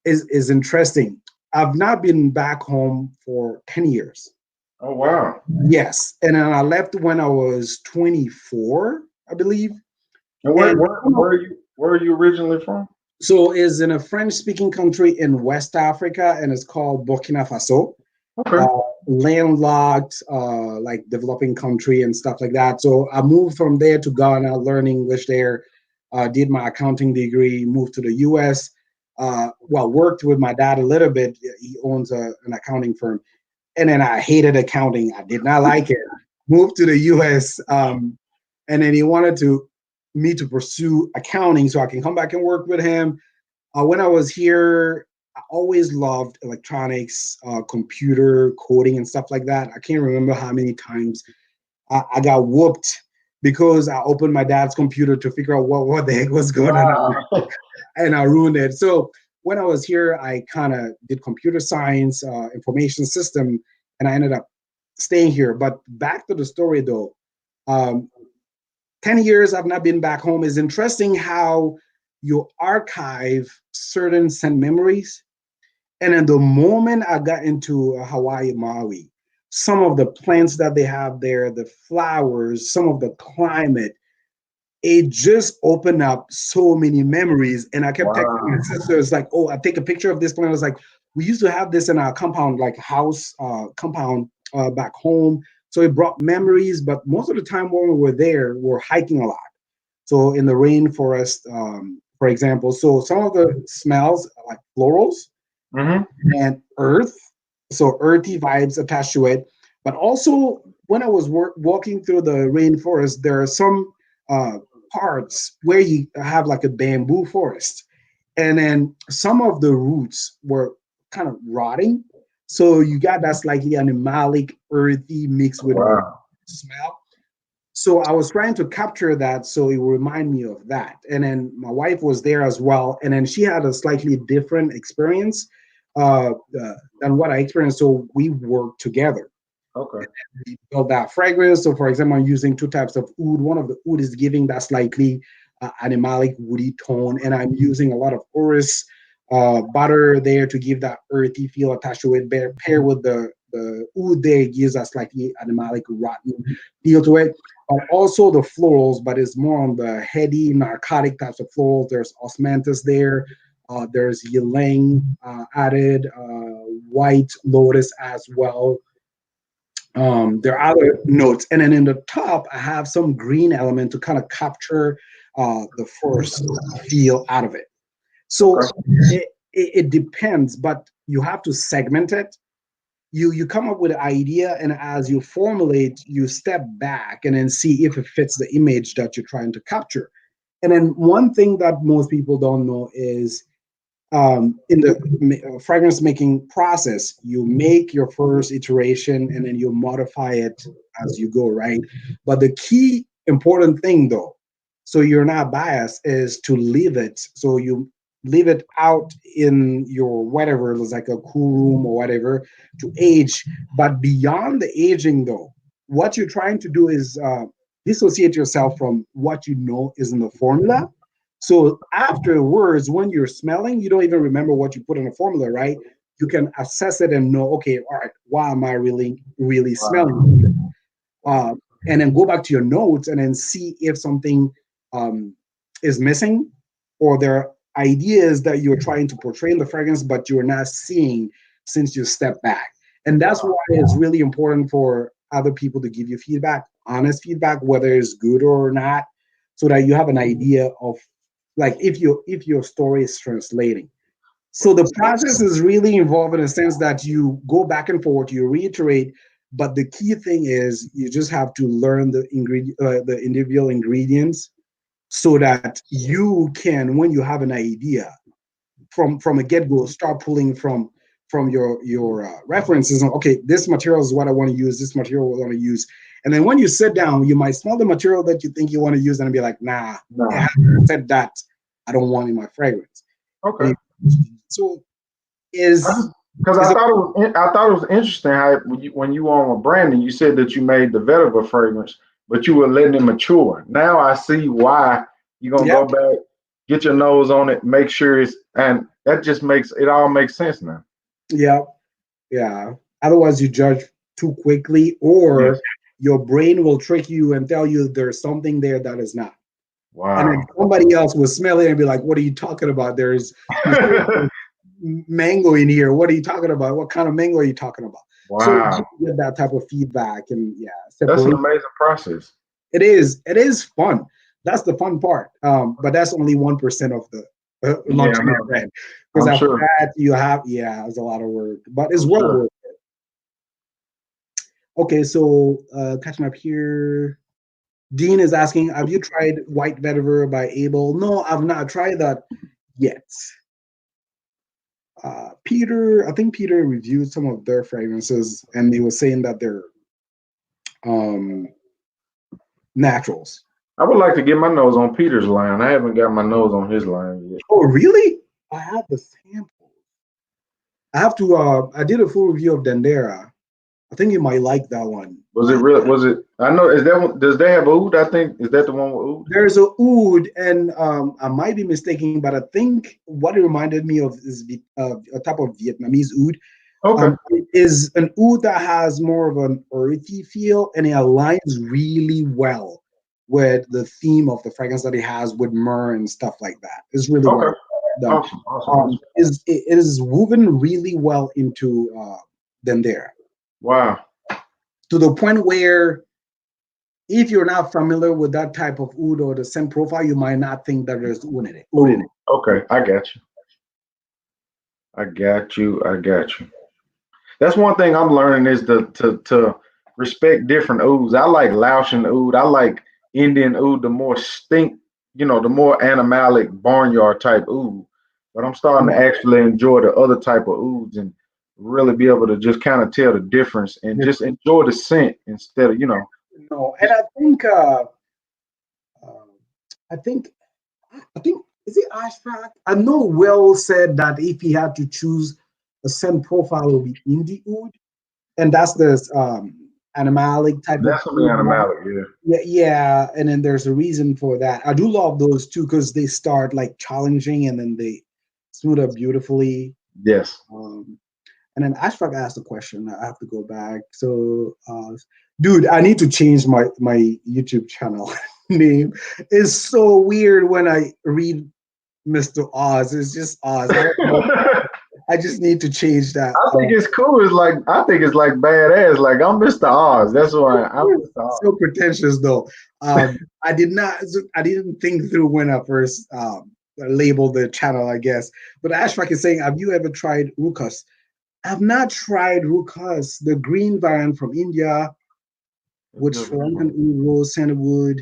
is interesting. I've not been back home for 10 years. Oh, wow. Yes. And then I left when I was 24, I believe. And where are you originally from? So it's in a French-speaking country in West Africa, and it's called Burkina Faso. Okay. Landlocked, like developing country and stuff like that. So I moved from there to Ghana, learned English there, did my accounting degree, moved to the US. Worked with my dad a little bit. He owns an accounting firm. And then I hated accounting. I did not like it. Moved to the US. And then he wanted me to pursue accounting so I can come back and work with him. When I was here, I always loved electronics, computer coding and stuff like that. I can't remember how many times I got whooped because I opened my dad's computer to figure out what the heck was going on, and I ruined it. So when I was here, I kind of did computer science, information system, and I ended up staying here. But back to the story though, 10 years I've not been back home. Is interesting how you archive certain scent memories. And then the moment I got into Hawaii, Maui, some of the plants that they have there, the flowers, some of the climate, it just opened up so many memories. And I kept texting my sisters like, oh, I take a picture of this plant. I was like, we used to have this in our compound, like house compound back home. So it brought memories, but most of the time when we were there, we were hiking a lot. So in the rainforest, for example, so some of the smells like florals and earth, so earthy vibes attached to it. But also when I was walking through the rainforest, there are some parts where you have like a bamboo forest. And then some of the roots were kind of rotting. So you got that slightly animalic, earthy mixed with smell. So I was trying to capture that so it would remind me of that. And then my wife was there as well. And then she had a slightly different experience than what I experienced. So we worked together. Okay. We built that fragrance. So for example, I'm using two types of oud. One of the oud is giving that slightly animalic, woody tone. And I'm using a lot of orris butter there to give that earthy feel attached to it. Pair with the oud there gives a slightly animalic, rotten feel to it. But also the florals, but it's more on the heady, narcotic types of florals. There's osmanthus there. There's ylang added, white lotus as well. There are other notes. And then in the top, I have some green element to kind of capture the first feel out of it. So it depends, but you have to segment it. You come up with an idea, and as you formulate, you step back and then see if it fits the image that you're trying to capture. And then one thing that most people don't know is in the fragrance making process, you make your first iteration and then you modify it as you go, right? But the key important thing though, so you're not biased, is to leave it. So you leave it out in your whatever, it's like a cool room or whatever, to age. But beyond the aging though, what you're trying to do is dissociate yourself from what you know is in the formula. So afterwards, when you're smelling, you don't even remember what you put in the formula, right? You can assess it and know, okay, all right, why am I really smelling? And then go back to your notes and then see if something is missing, or there are ideas that you're trying to portray in the fragrance, but you're not seeing since you step back. And that's why it's really important for other people to give you feedback, honest feedback, whether it's good or not, so that you have an idea of like if your story is translating. So the process is really involved in a sense that you go back and forth, you reiterate, but the key thing is you just have to learn the individual ingredients so that you can, when you have an idea from a get-go, start pulling from your references. Okay, this material is what I want to use. This material I want to use. And then when you sit down, you might smell the material that you think you want to use and be like, nah. I said that I don't want in my fragrance. Okay. So because I thought it was interesting how when you were on with Brandon, you said that you made the vetiver fragrance, but you were letting it mature. Now I see why you're gonna go back, get your nose on it, make sure it's, and that just makes it all makes sense now. Yeah. Otherwise, you judge too quickly, or your brain will trick you and tell you there's something there that is not. Wow. And then somebody else will smell it and be like, "What are you talking about? There's mango in here. What are you talking about? What kind of mango are you talking about?" So Wow. you get that type of feedback and That's an separate. amazing process. It is fun. That's the fun part. But that's only 1% of the Yeah, launching a brand. Because I'm after sure. that, you have, it's a lot of work, but it's I'm well sure. worth it. Okay, so catching up here. Dean is asking, have you tried White Vetiver by Abel? No, I've not tried that yet. Peter, I think Peter reviewed some of their fragrances, and he was saying that they're naturals. I would like to get my nose on Peter's line. I haven't got my nose on his line yet. Oh, really? I have the sample. I have to. I did a full review of Dendera. I think you might like that one. Was it real? Was it? I know. Is that one? Does they have oud? I think is that the one with oud? There's a oud, and I might be mistaken, but I think what it reminded me of is a type of Vietnamese oud. Okay. It is an oud that has more of an earthy feel, and it aligns really well with the theme of the fragrance that it has with myrrh and stuff like that. It's really Okay. well done. Awesome. It is woven really well into Dendera. Wow. To the point where if you're not familiar with that type of oud or the scent profile, you might not think that there's oud in it. Okay, I got you. That's one thing I'm learning is to respect different ouds. I like Laotian oud. I like Indian oud, the more the more animalic barnyard type oud. But I'm starting to actually enjoy the other type of ouds and really be able to just kind of tell the difference and just enjoy the scent instead of. No, and I think is it Ashfaq? I know Will said that if he had to choose a scent profile, it would be indie oud, and that's this animalic type That's of gonna be animalic, yeah, and then there's a reason for that. I do love those too because they start like challenging and then they smooth up beautifully. Yes. And then Ashfaq asked a question. I have to go back. So, dude, I need to change my YouTube channel name. It's so weird when I read Mr. Oz. It's just Oz. I don't know. I just need to change that. I think it's cool. I think it's like badass. Like I'm Mr. Oz. That's why I'm Mr. Oz. So pretentious though. I didn't think through when I first labeled the channel, I guess. But Ashfaq is saying, have you ever tried Rukas? I've not tried Rukas, the green variant from India, with Sri Lankan oud, rose, sandalwood,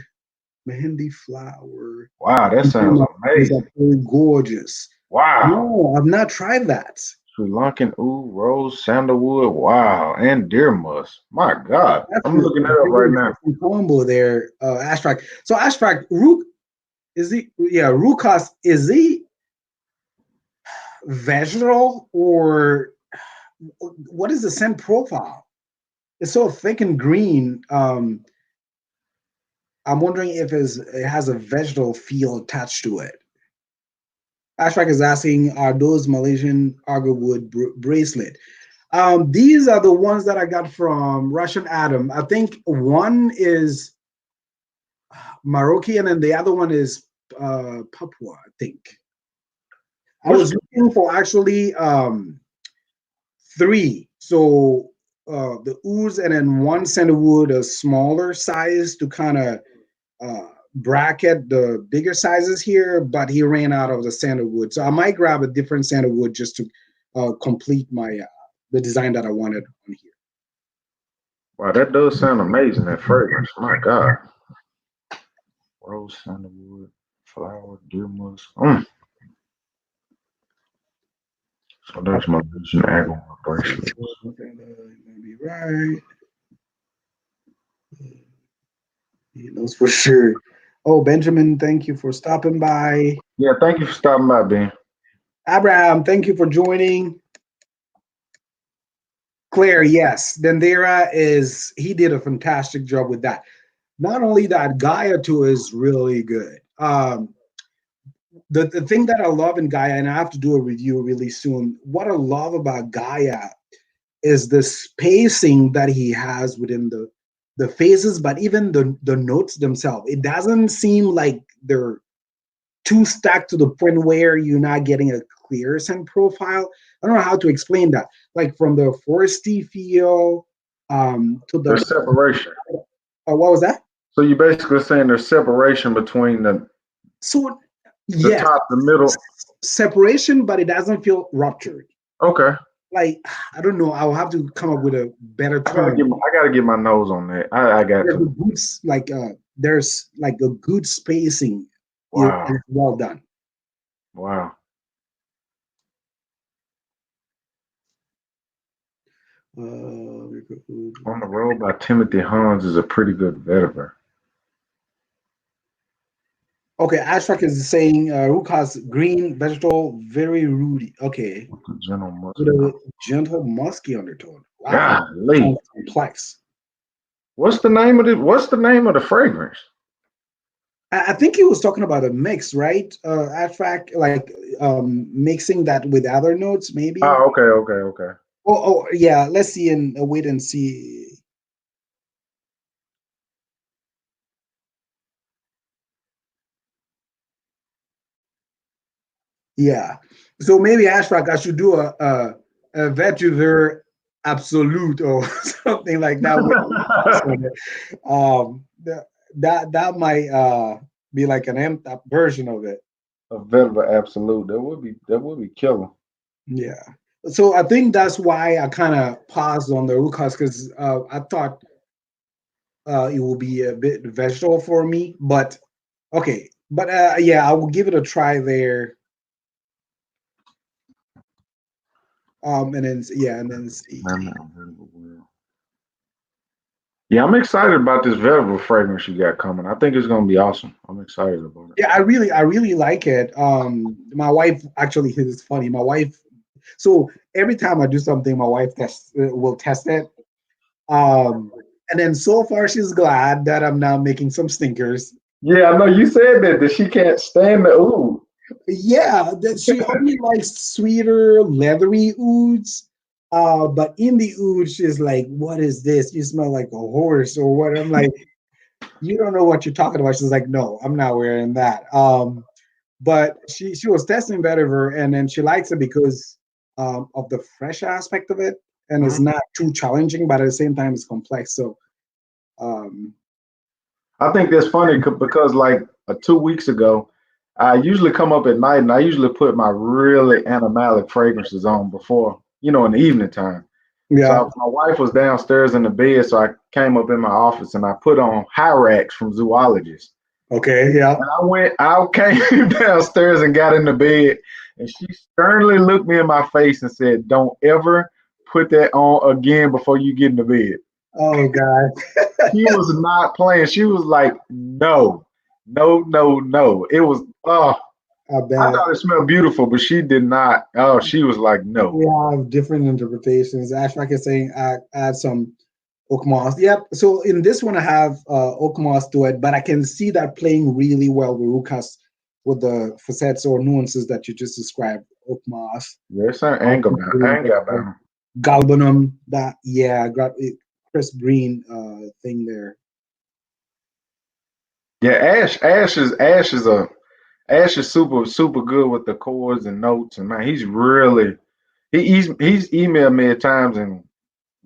mehendi flower. Wow, that sounds amazing. Really gorgeous. Wow. No, I've not tried that. Sri Lankan oud, rose, sandalwood. Wow, and deer musk. My God, I'm looking that up right now. Combo there, Ashfaq. So Ashfaq, Rukas, is he vegetal or what is the scent profile? It's so thick and green. I'm wondering if it has a vegetal feel attached to it. Ashfaq is asking, are those Malaysian agarwood bracelet? These are the ones that I got from Russian Adam. I think one is Moroccan and the other one is Papua, I think. I was looking for actually 3. So the ouds and then one sandalwood, a smaller size to kind of bracket the bigger sizes here, but he ran out of the sandalwood. So I might grab a different sandalwood just to complete my the design that I wanted on here. Wow, that does sound amazing, that fragrance. My God. Rose, sandalwood, flower, deer musk. So that's my vision agarwood bracelet. Maybe right. He knows for sure. Oh, Benjamin, thank you for stopping by. Yeah, thank you for stopping by, Ben. Abraham, thank you for joining. Claire, yes, Dendera he did a fantastic job with that. Not only that, Gaia too is really good. The thing that I love in Gaia, and I have to do a review really soon, what I love about Gaia is the spacing that he has within the phases, but even the notes themselves. It doesn't seem like they're too stacked to the point where you're not getting a clear scent profile, I don't know how to explain that. Like from the foresty feel to the There's separation. what was that? So you're basically saying there's separation between So the yes, top, the middle. separation, but it doesn't feel ruptured. Okay. Like I don't know. I'll have to come up with a better term. I gotta get my nose on that. I got There's a to. good, there's like a good spacing. Wow. It's well done. Wow. On the Road by Timothy Hans is a pretty good vetiver. Okay, Ashrak is saying Rukas green vegetable, very rooty. Okay, with a gentle musky undertone. Wow, Golly. complex. What's the name of the fragrance? I think he was talking about a mix, right? Ashrak, like mixing that with other notes, maybe. Oh, okay. Oh, yeah. Let's see and wait and see. Yeah. So maybe Ashrak, I should do a vetiver absolute or something like that. That might be like an amped up version of it. A vetiver absolute. That would be killer. Yeah. So I think that's why I kind of paused on the Rukas because I thought it will be a bit vegetable for me. But okay. But yeah, I will give it a try there. And then see. Yeah, I'm excited about this vetiver fragrance you got coming. I think it's gonna be awesome. I'm excited about it. Yeah, I really like it. My wife actually is funny. My wife, so every time I do something, my wife will test it. And then so far she's glad that I'm now making some stinkers. Yeah, I know you said that she can't stand the oud. Yeah, that she only likes sweeter, leathery ouds. But in the oud, she's like, "What is this? You smell like a horse or what?" I'm like, "You don't know what you're talking about." She's like, "No, I'm not wearing that." But she was testing vetiver, and then she likes it because of the fresh aspect of it, and it's not too challenging, but at the same time, it's complex. So, I think that's funny because like 2 weeks ago, I usually come up at night and I usually put my really animalic fragrances on before, in the evening time. yeah, So my wife was downstairs in the bed, so I came up in my office and I put on Hyrax from Zoologist. okay, yeah. And I came downstairs and got in the bed, and she sternly looked me in my face and said, "Don't ever put that on again before you get in the bed." Oh God, She was not playing. She was like, "No, no, no, no." It was I I bet. thought it smelled beautiful, but she did not. Oh, she was like, "No." We have different interpretations. Ashrak is saying add some oak moss. Yep. So in this one, I have oak moss to it, but I can see that playing really well with Rukas with the facets or nuances that you just described. Oak moss, There's some anger about him. galbanum. That crisp green thing there. Yeah, Ash is super good with the chords and notes, and man, he's really he's emailed me at times and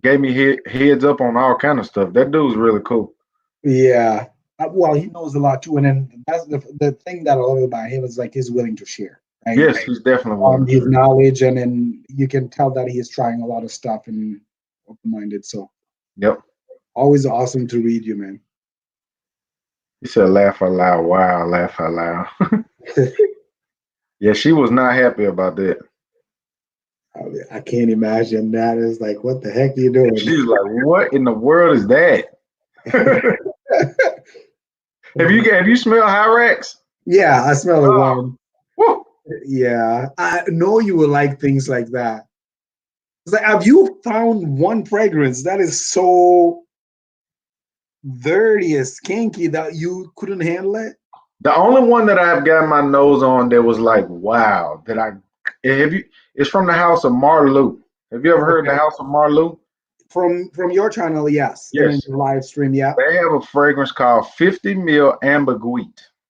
gave me heads up on all kind of stuff. That dude's really cool. Yeah. Well, he knows a lot too, and then that's the thing that I love about him is like he's willing to share, right? Yes, he's definitely willing to His share. knowledge, and then you can tell that he's trying a lot of stuff and open-minded. So Yep. always awesome to read you, man. He said, "Laugh out loud." Wow, laugh out loud. Yeah, she was not happy about that. I can't imagine that. It's like, what the heck are you doing? She's like, "What in the world is that?" Have you smelled Hyrax? Yeah, I smell the Oh, one. woo. Yeah, I know you will like things like that. It's like, have you found one fragrance that is so dirty and skanky that you couldn't handle it? The only one that I've got my nose on that was like, wow, that I have you. It's from the House of Marlou. Have you ever heard the Okay. House of Marlou? From your channel, yes, and in Yes. your live stream, yeah. They have a fragrance called 50 Mil Ambergris,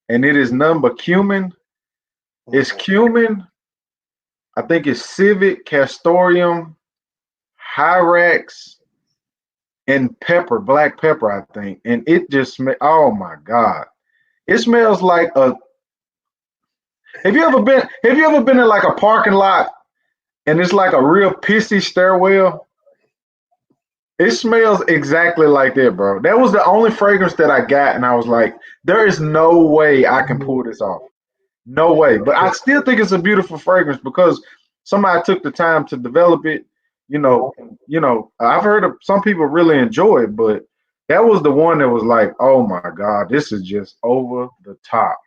and it is none but cumin. It's cumin, I think it's Civet, Castoreum, Hyrax, and pepper, black pepper, I think. And it just smells, oh my God. It smells like a, have you ever been in like a parking lot and it's like a real pissy stairwell? It smells exactly like that, bro. That was the only fragrance that I got, and I was like, there is no way I can pull this off. No way. But I still think it's a beautiful fragrance because somebody took the time to develop it. I've heard of some people really enjoy it, but that was the one that was like, oh my God, this is just over the top.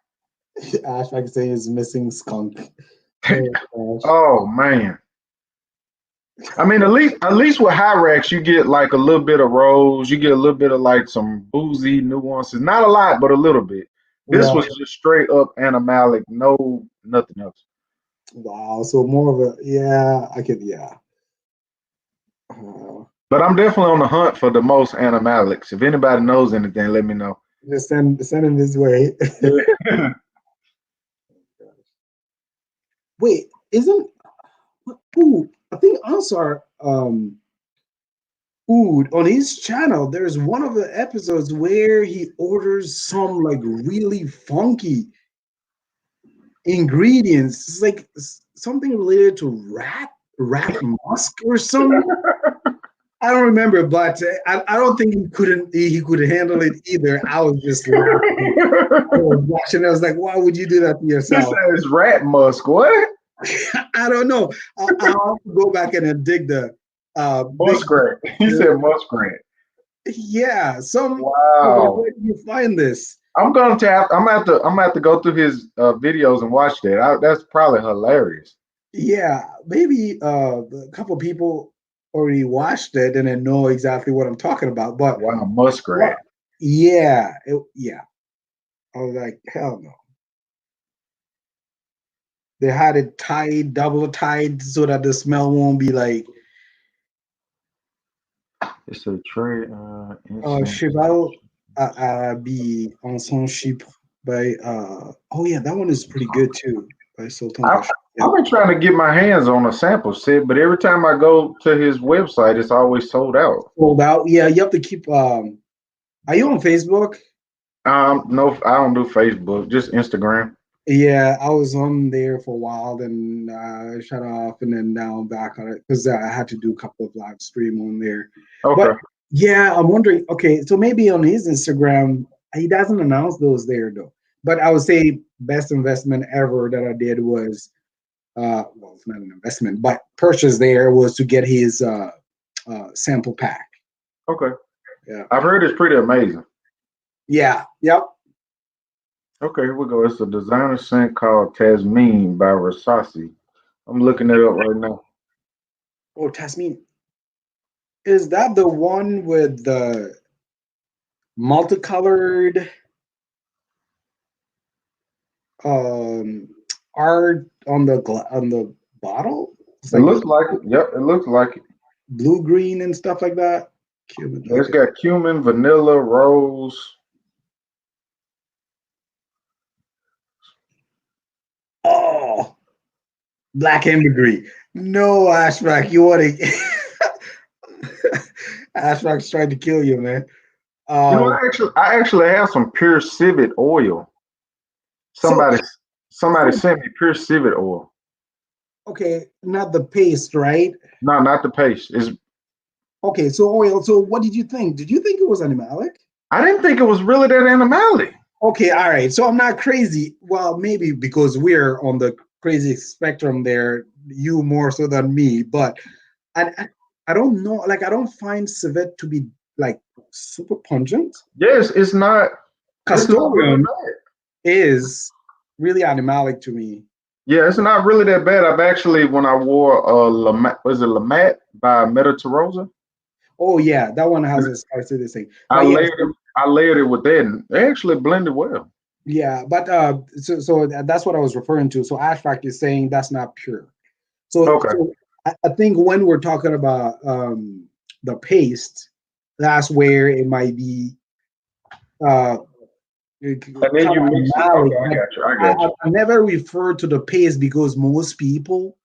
Ash, I can say, is missing skunk. Oh, Oh man. I mean, at least with Hyrax, you get like a little bit of rose, you get a little bit of like some boozy nuances. Not a lot, but a little bit. This yeah. was just straight up animalic, no nothing else. Wow. So more of a I could But I'm definitely on the hunt for the most animalics. If anybody knows anything, let me know. just send him this way. Yeah. Wait, isn't ooh, I think Ansar on his channel, there's one of the episodes where he orders some like really funky ingredients. It's like something related to rat musk or something. I don't remember, but I don't think he could handle it either. I was just laughing. I was watching. I was like, why would you do that to This yourself? says rat musk. What? I don't know. I'll have to go back and dig the Muskrat. He said muskrat. yeah. Wow. Where did you find this? I'm gonna have to go through his videos and watch that. That's probably hilarious. Yeah, maybe a couple people already watched it and then know exactly what I'm talking about. But Wow, muskrat. yeah, I was like, hell no. They had it tied, double tied, so that the smell won't be like It's a trade. Incense. Cheval be en son Chypre by oh yeah, that one is pretty good too by Sultan Bashir. I've been trying to get my hands on a sample set, but every time I go to his website, it's always sold out. Sold out. Yeah, you have to keep. Are you on Facebook? No, I don't do Facebook, just Instagram. Yeah, I was on there for a while, then shut off, and then now I'm back on it because I had to do a couple of live stream on there. Okay. But yeah, I'm wondering. Okay, so maybe on his Instagram, he doesn't announce those there though. But I would say best investment ever that I did was, well, it's not an investment, but purchase there was to get his sample pack. Okay. Yeah. I've heard it's pretty amazing. Yeah. Yep. Okay, here we go. It's a designer scent called Tasmin by Versace. I'm looking it up right now. Oh, Tasmin. Is that the one with the multicolored art on the bottle? It's It like looks like it. Yep, it looks like it. blue green and stuff like that. Cuban. It's Okay. got cumin, vanilla, rose. Oh, black ambergris. No, Ashback, you want to? Ashback's trying to kill you, man. I actually have some pure civet oil. So Somebody sent me pure civet oil. okay, not the paste, right? No, not the paste. It's Okay, so oil. So what did you think? Did you think it was animalic? I didn't think it was really that animalic. Okay, all right. So I'm not crazy. Well, maybe because we're on the crazy spectrum there, you more so than me. But I don't know. Like I don't find civet to be like super pungent. Yes, it's not. It's not really Castoreum bad. is really animalic to me. Yeah, it's not really that bad. I've actually, when I wore Lamat, was it Lamat by Meditarosa? Oh yeah, that one has a spicy this thing. But yeah, I layered it with that, and they actually blended well. yeah. But so that's what I was referring to. So Ashback is saying that's not pure. So, Okay. so I think when we're talking about the paste, that's where it might be. And then you mix it. Okay, I got you. I never refer to the paste because most people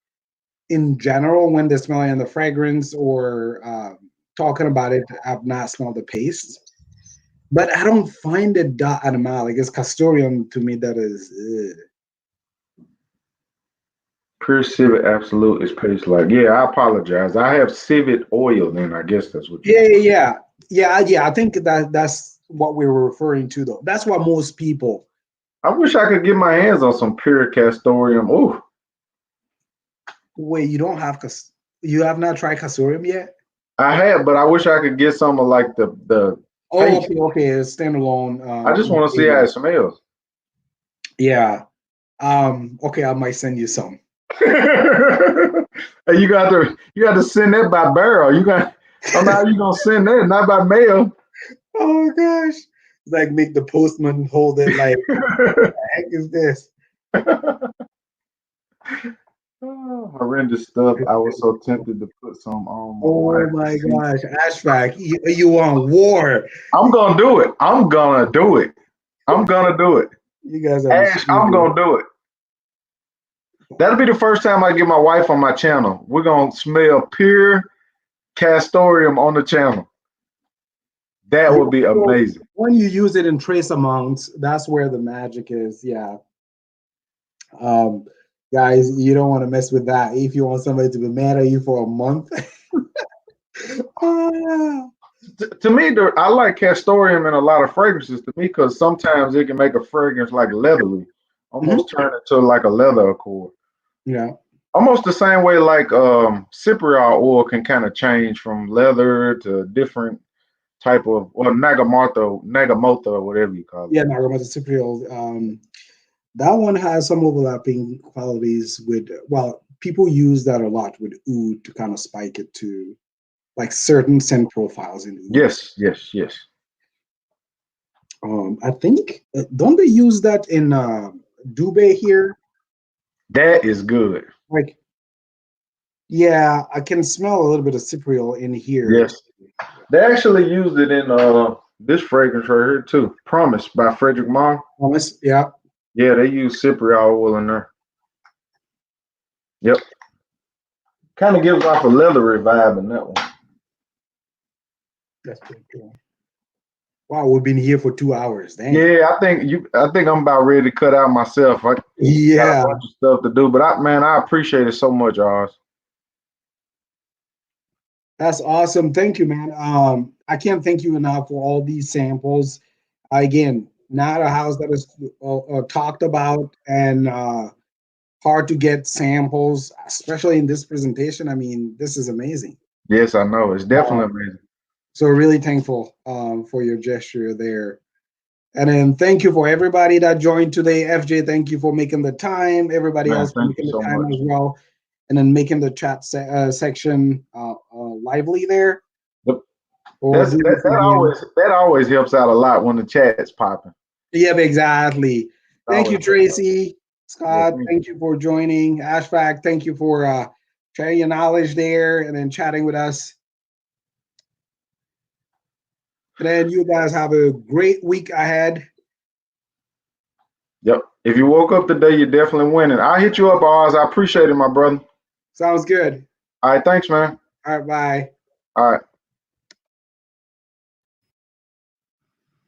in general, when they're smelling the fragrance or talking about it, I've not smelled the paste. But I don't find it that animal. Like it's castoreum to me that is. Pure civet absolute is paste like. Yeah, I apologize. I have civet oil, then I guess that's what you. Yeah. I think that's what we were referring to, though. That's what most people. I wish I could get my hands on some pure castoreum. Ooh. Wait, you don't have you have not tried castoreum yet? I have, but I wish I could get some of like the Oh, paste. okay, it's standalone. I just want to see how it smells. Yeah. Okay, I might send you some. Hey, you got to send that by barrel. You got. Oh, now you gonna send that, not by mail. Oh gosh. Like make the postman hold it like what the heck is this? Oh, horrendous stuff. I was so tempted to put some on my Oh wife. my gosh, Ashback, you want war. I'm gonna do it. I'm gonna do it. I'm gonna do it. You guys are Ash, I'm gonna do it. That'll be the first time I get my wife on my channel. We're gonna smell pure castoreum on the channel. That would be amazing. When you use it in trace amounts, that's where the magic is. Yeah. Guys, you don't want to mess with that. If you want somebody to be mad at you for a month. To me, I like castoreum in a lot of fragrances. To me, because sometimes it can make a fragrance like leathery, almost turn it to like a leather accord. Yeah. Almost the same way like cypriol oil can kind of change from leather to different type of, well, nagamotho, or whatever you call it. Yeah, Nagamata cypriol. That one has some overlapping qualities with, well, people use that a lot with oud to kind of spike it to like certain scent profiles in oud. Yes. I think, don't they use that in Dubé here? That is good. Like, yeah, I can smell a little bit of cypriol in here. Yes. They actually used it in this fragrance right here too. Promise by Frederick Malle. Promise, yeah. Yeah, they use cypriol oil in there. Yep. Kind of gives off a leathery vibe in that one. That's pretty cool. Wow, we've been here for 2 hours. Dang. Yeah, I think I'm about ready to cut out myself. I got a bunch of stuff to do, but I appreciate it so much, Oz. That's awesome. Thank you, man. I can't thank you enough for all these samples. Again, not a house that is talked about and hard to get samples, especially in this presentation. I mean, this is amazing. Yes, I know. It's definitely amazing. So really thankful for your gesture there. And then thank you for everybody that joined today. FJ, thank you for making the time. Everybody else for making the time as well. And then making the chat section lively there. Yep. That always helps out a lot when the chat's popping. Yep, exactly. Thank you, Tracy. Scott, thank you for joining. Ashback, thank you for sharing your knowledge there and then chatting with us. And then you guys have a great week ahead. Yep. If you woke up today, you're definitely winning. I'll hit you up, Oz. I appreciate it, my brother. Sounds good. All right. Thanks, man. All right. Bye. All right.